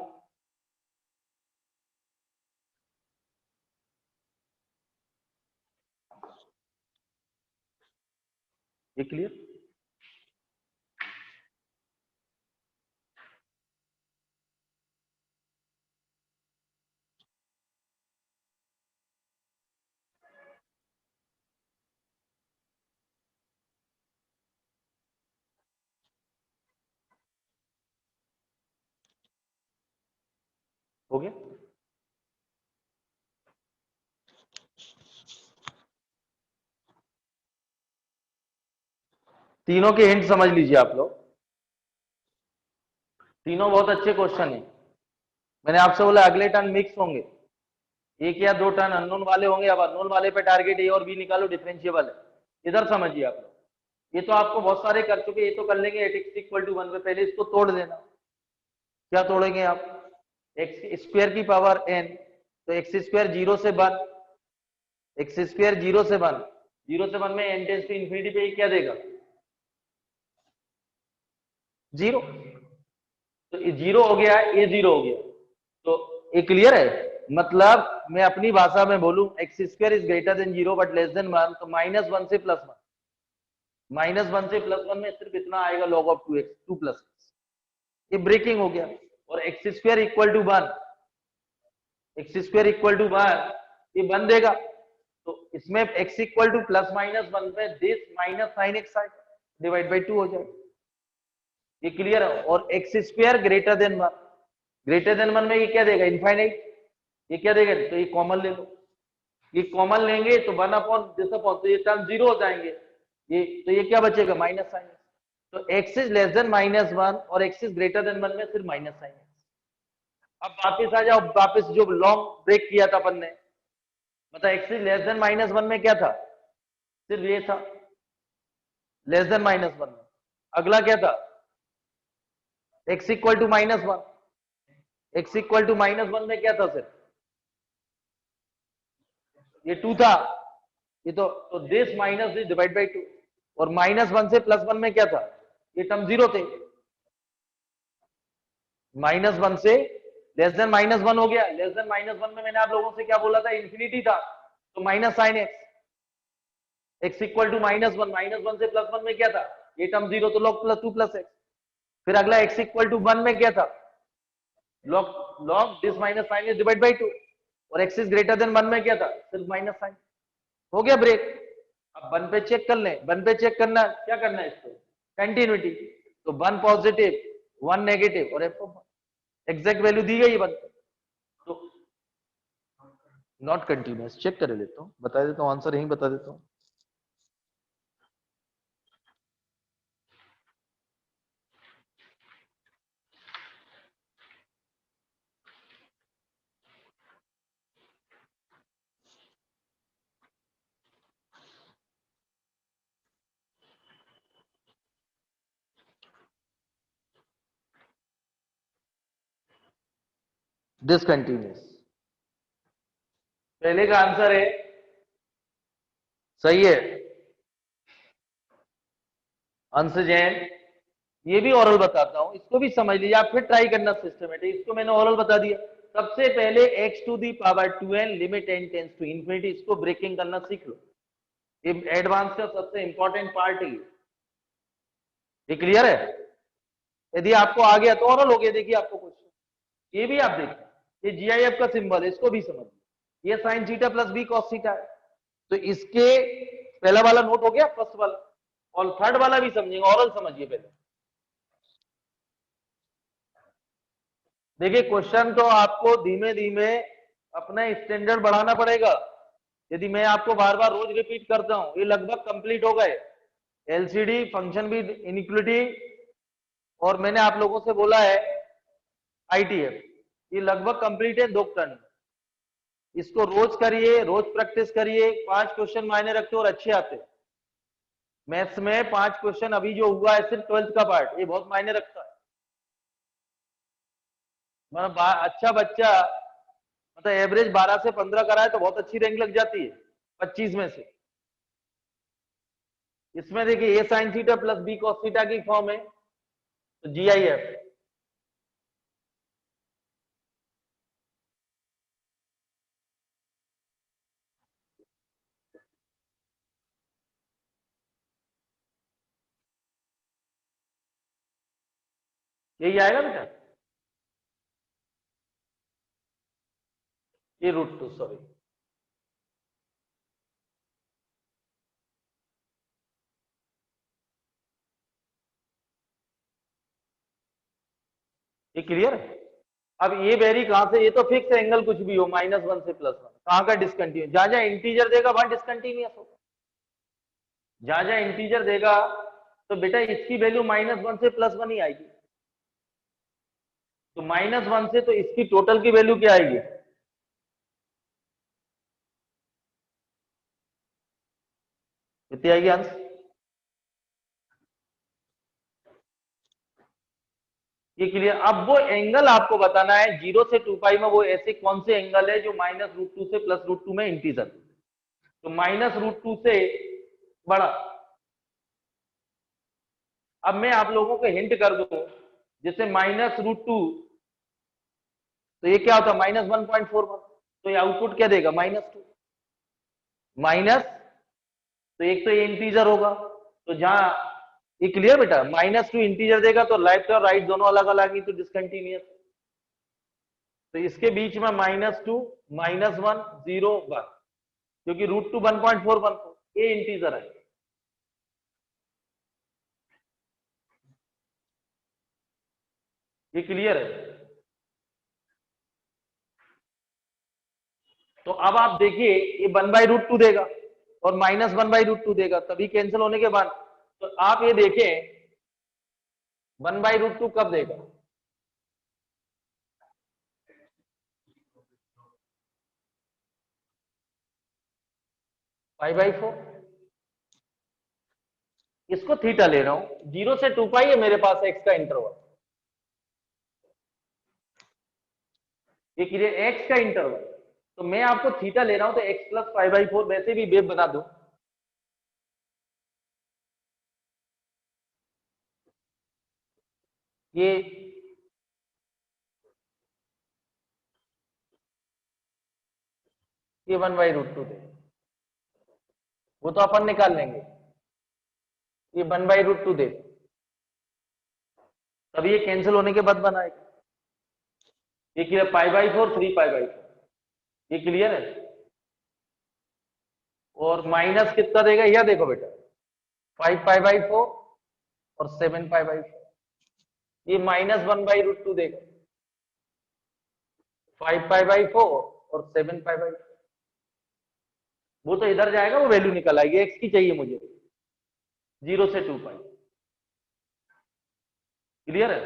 ये क्लियर? हो गया? तीनों के हिंट समझ लीजिए आप लोग। तीनों बहुत अच्छे क्वेश्चन है। मैंने आपसे बोला अगले टर्न मिक्स होंगे, एक या दो टर्न अननोन वाले होंगे। अब अननोन वाले पे टारगेट ए और बी निकालो, डिफरेंशिएबल है। इधर समझिए आप लोग, ये तो आपको बहुत सारे कर चुके, ये तो कर लेंगे एट एक्स इक्वल टू 1 पे। पहले इसको तोड़ देना। क्या तोड़ेंगे आप? एक्स स्क्वायर की पावर n, तो एक्स स्क्वायर 0 से 1, एक्स स्क्वायर 0 से 1, 0 से 1 में n टेंस टू इंफिनिटी पे क्या देगा? 0। तो ये 0 हो गया, ये 0 हो गया, तो ये क्लियर है। मतलब मैं अपनी भाषा में बोलूं, x square is greater then 0 but less then 1, तो -1 से +1, -1 से +1 में सिर्फ इतना आएगा log ऑफ 2x 2 + x। ये ब्रेकिंग हो गया। और x square equal to 1, x square equal to 1, ये 1 देगा। तो इसमें x equal to plus minus 1 पे दिस माइनस साइन एक्स आएगा, डिवाइड बाई 2 हो जाएगा। ये क्लियर है। और x square greater than 1, greater than 1 में ये क्या देगा, इनफाइनाइट। ये क्या देगा, तो ये कॉमन ले लो, ये कॉमन लेंगे तो 1 अपॉन दिस अपॉन, तो ये टर्म जीरो हो जाएंगे, ये तो ये क्या बचेगा, माइनस साइन। तो x is less than minus 1 और x इज ग्रेटर देन 1 में सिर्फ माइनस साइन। अब वापस आ जाओ, वापस जो लॉन्ग ब्रेक किया था अपन ने, मतलब x is less than minus 1 में क्या था, सिर्फ ये था लेस देन माइनस 1 में। अगला क्या था, x equal to minus 1, x equal to minus 1 में क्या था, सिर्फ ये 2 था, ये तो this minus this divide by 2। और माइनस 1 से प्लस 1 में क्या था, ये टर्म जीरो थे, माइनस 1 से लेस देन माइनस 1 हो गया। लेस देन माइनस 1 में मैंने आप लोगों से क्या बोला था, इंफिनिटी था, तो minus sine x, x equal to minus 1, minus 1 से प्लस 1 में क्या था, ये टर्म जीरो, तो लॉग प्लस 2 प्लस एक्स। फिर अगला एक्स इक्वल टू 1 में क्या था, log log this minus sine x divide by 2। और एक्स इज ग्रेटर देन 1 में क्या था, सिर्फ माइनस साइन। हो गया ब्रेक। अब 1 पे चेक कर लें, 1 पे चेक करना क्या करना है, इसको कंटिन्यूटी। तो 1 पॉजिटिव 1 नेगेटिव और एफ एग्जैक्ट वैल्यू दी गई 1, तो नॉट कंटिन्यूअस। चेक कर लेता हूं, बता देता हूं आंसर, यही बता देता हूं। डिसकंटिन्यूअस पहले का आंसर है, सही है अंश जैन। ये भी ओरल बताता हूं, इसको भी समझ लीजिए, आप फिर ट्राई करना सिस्टमेटिक। इसको मैंने ओरल बता दिया। सबसे पहले x to the power 2n limit n tends to infinity, इसको ब्रेकिंग करना सीख लो। ये एडवांस का सबसे इंपॉर्टेंट पार्ट है ये क्लियर है। यदि आपको आ गया तो ओरल हो गया। देखिए आपको क्वेश्चन, ये भी आप देखिए, ये जीआईएफ का सिंबल है, इसको भी समझिए। ये sine theta plus B cos theta है, तो इसके पहला वाला नोट हो गया, फर्स्ट वाला, और थर्ड वाला भी समझेंगे। ओरल समझिए पहले। देखिए क्वेश्चन तो आपको धीमे धीमे अपना स्टैंडर्ड बढ़ाना पड़ेगा। यदि मैं आपको बार बार रोज रिपीट करता हूं, ये लगभग कंप्लीट हो गए। एलसीडी फंक्शन भी इनइक्वलिटी, और मैंने आप लोगों से बोला है आईटीएफ, ये लगभग कंप्लीट है 2 टर्न। इसको रोज करिए, रोज प्रैक्टिस करिए। 5 क्वेश्चन मायने रखते और अच्छे आते। मैथ्स में 5 क्वेश्चन अभी जो हुआ है सिर्फ 12th का पार्ट, ये बहुत मायने रखता है। मतलब अच्छा बच्चा, मतलब एवरेज 12 से 15 कराए तो बहुत अच्छी रैंक लग जाती है 25 में से। इसमें देखिए A sine theta plus B cos theta की फॉर्म है, तो जीआईएफ। यही आएगा बेटा, ये √2, सॉरी। ये क्लियर है। अब ये वेरी कहां से, ये तो फिक्स एंगल कुछ भी हो, -1 से +1, कहां का डिसकंटिन्यूस। जहां जहां इंटीजर देगा वहां डिसकंटिन्यूस होगा। जहां जहां इंटीजर देगा तो बेटा इसकी वैल्यू -1 से +1 ही आएगी। तो -1 से तो इसकी टोटल की वैल्यू क्या आएगी, कितनी आएगी आंसर। ये क्लियर। अब वो एंगल आपको बताना है 0 से 2 पाई में, वो ऐसे कौन से एंगल है जो -√2 से +√2 में इंटीजर, तो -√2 से बड़ा। अब मैं आप लोगों को हिंट कर दूं, जैसे -√2, तो ये क्या होता है -1.41, तो ये आउटपुट क्या देगा -2 माइनस, तो एक तो ये इंटीजर होगा, तो जहां, ये क्लियर बेटा, -2 इंटीजर देगा तो लेफ्ट और राइट दोनों अलग अलग ही, तो डिसकंटिन्यूअस। तो इसके बीच में -2 -1 0 1, क्योंकि √2 1.414 ये इंटीजर है। ये क्लियर है? तो अब आप देखिए ये 1/√2 देगा और -1/√2 देगा, तभी कैंसिल होने के बाद तो आप ये देखें 1/√2 कब देगा? π/4। इसको थीटा ले रहा हूं, 0 से 2π है मेरे पास एक्स का इंटरवल। ये क्लियर? एक्स का इंटरवल, तो मैं आपको थीटा ले रहा हूं तो x + π/4 वैसे भी वेव बना दूं। ये 1/√2 दे, वो तो अपन निकाल लेंगे। ये 1/√2 दे, तभी ये कैंसिल होने के बाद बनाएगा। ये क्लियर? π/4 3π/4, ये क्लियर है? और माइनस कितना देगा यह देखो बेटा, 5π/4 और 7π/4, ये -1/√2 देगा, 5π/4 और 7π/4। वो तो इधर जाएगा, वो वैल्यू निकल आएगी, एक्स की चाहिए मुझे, 0 से 2π। क्लियर है?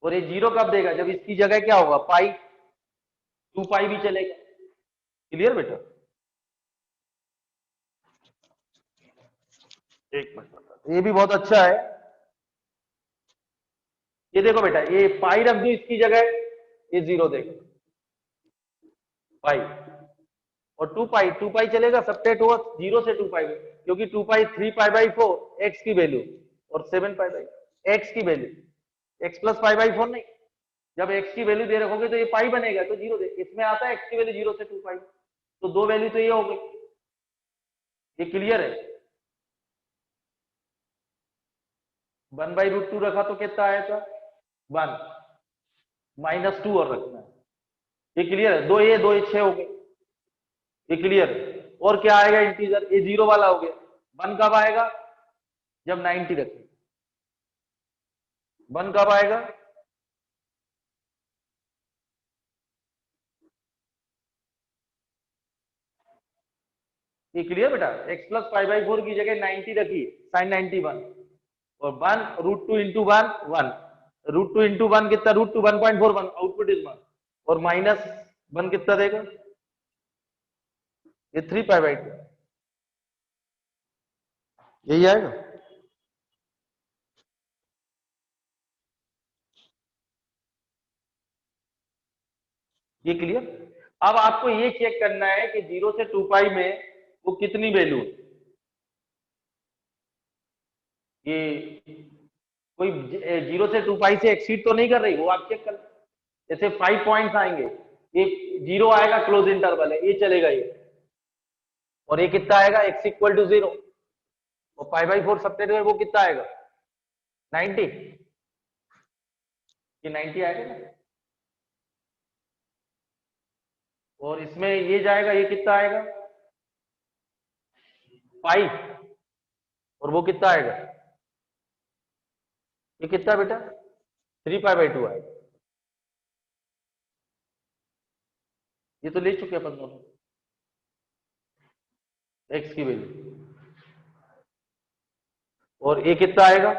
और ये 0 कब देगा? जब इसकी जगह क्या होगा, पाई, 2π भी चलेगा। क्लियर बेटा? एक मिनट, ये भी बहुत अच्छा है। ये देखो बेटा, ये पाई रख दो इसकी जगह, ये 0 देगा, पाई, और 2π चलेगा, सब्ट्रैक्ट हुआ 0 से 2π में, क्योंकि 2π 3π/4 एक्स की वैल्यू और 7π एक्स की वैल्यू, x + π/4 नहीं। जब x की वैल्यू दे रखोगे तो ये पाई बनेगा, तो 0 दे, इसमें आता है x की वैल्यू 0 से 2π, तो दो वैल्यू तो ये हो गई। ये क्लियर है? 1/√2 रखा तो कितना आया था, 1, -2 और रखना है। ये क्लियर है? दो ये 6 हो गए। ये क्लियर है? और क्या आएगा इंटीजर, ये 0 वाला हो गया। 1 कब आएगा? जब 90 रखें। 1 कब आएगा? ये क्लियर बेटा? x + π/4 की जगह 90 रखी, sin 91, और 1 √2 × 1 1, √2 × 1 कितना, √2 1.41, आउटपुट इज 1, और -1 कितना देगा, ये 3π/2, यही आएगा। ये क्लियर? अब आपको ये चेक करना है कि 0 से 2π में वो कितनी वैल्यू, ये कोई 0 से 2π से एक्सीड तो नहीं कर रही, वो आप चेक कर। जैसे 5 पॉइंट्स आएंगे, ये 0 आएगा, क्लोज इंटरवल है, ये चलेगा ये, और ये कितना आएगा, x = 0, और π/4 सब्ट्रैक्ट में वो कितना आएगा, 90, ये 90 आएगा ना, और इसमें ये जाएगा, ये कितना आएगा, पाई, और वो कितना आएगा, ये कितना बेटा, 3π/2 आएगा। ये तो ले चुके अपन दोनों, x की वैल्यू, और ये कितना आएगा,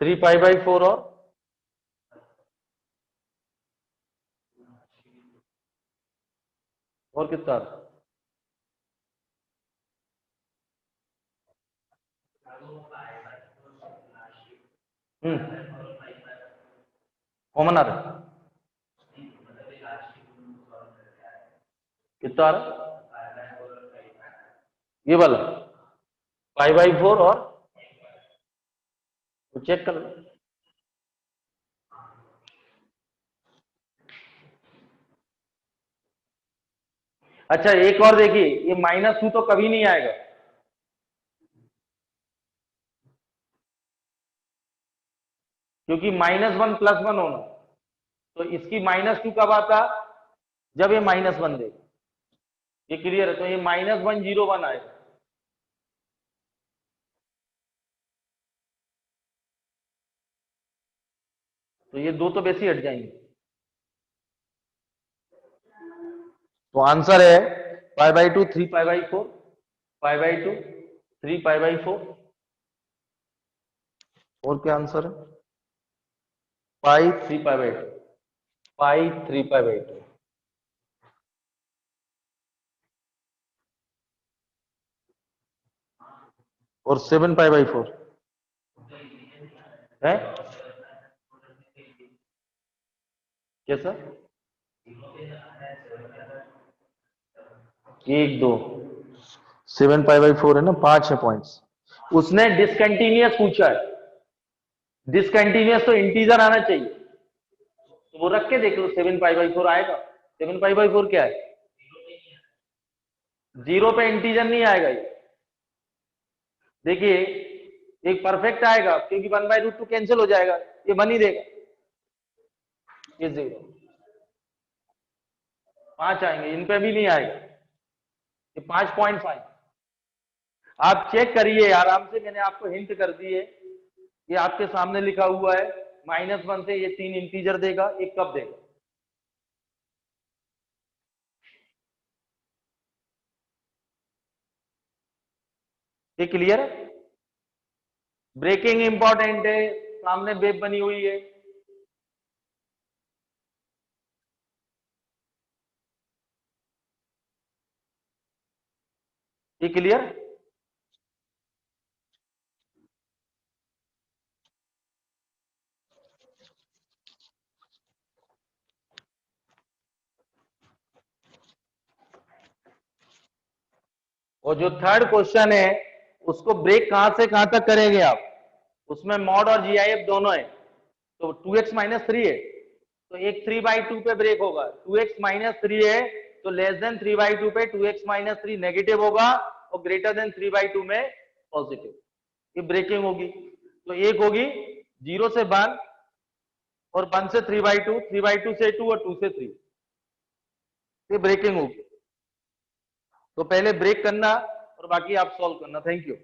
3π/4, और कितना, कॉमन आ रहा है, कितना आ रहा है, ये वाला π/4, और चेक कर लो। अच्छा एक और देखिए, ये -2 तो कभी नहीं आएगा, क्योंकि -1 +1 होना, तो इसकी -2 कब आता, जब ये -1 देगा। ये क्लियर है, तो ये -101 आएगा। तो ये दो तो वैसे ही हट जाएंगे। तो आंसर है π/2 3π/4, π/2 3π/4। और क्या आंसर है, पाई 3π/2, पाई 3π/2। और 7π/4 है कैसा, 1 2 7π/4 है ना, 5 है पॉइंट्स। उसने डिसकंटिन्यूअस पूछा है, डिसकंटिन्यूअस तो इंटीजर आना चाहिए, तो वो रख के देख लो, 7π/4 आएगा। 7π/4 क्या है, 0 पे इंटीजर नहीं आएगा ये। देखिए एक परफेक्ट आएगा, क्योंकि 1/√2 कैंसिल हो जाएगा, ये 1 ही देगा, ये 0। 5 आएंगे, इन पे भी नहीं आएगा, ये 5.5। आप चेक करिए आराम से, मैंने आपको हिंट कर दी है, ये आपके सामने लिखा हुआ है, -1 से ये 3 इंटीजर देगा, एक कब देगा। ये क्लियर है, ब्रेकिंग इंपॉर्टेंट है, सामने वेब बनी हुई है। ये क्लियर, और जो थर्ड क्वेश्चन है उसको ब्रेक कहां से कहां तक करेंगे आप, उसमें मॉड और जीआईएफ दोनों है, तो 2x - 3 है, तो एक 3/2 पे ब्रेक होगा, 2x - 3 है, तो लेस देन 3/2 पे 2x - 3 नेगेटिव होगा, और ग्रेटर देन 3/2 में पॉजिटिव, ये ब्रेकिंग होगी। तो एक होगी 0 से 1, और 1 से 3/2, 3/2 से 2, और 2 से 3, ये ब्रेकिंग होगी। तो पहले ब्रेक करना और बाकी आप सॉल्व करना। Thank you.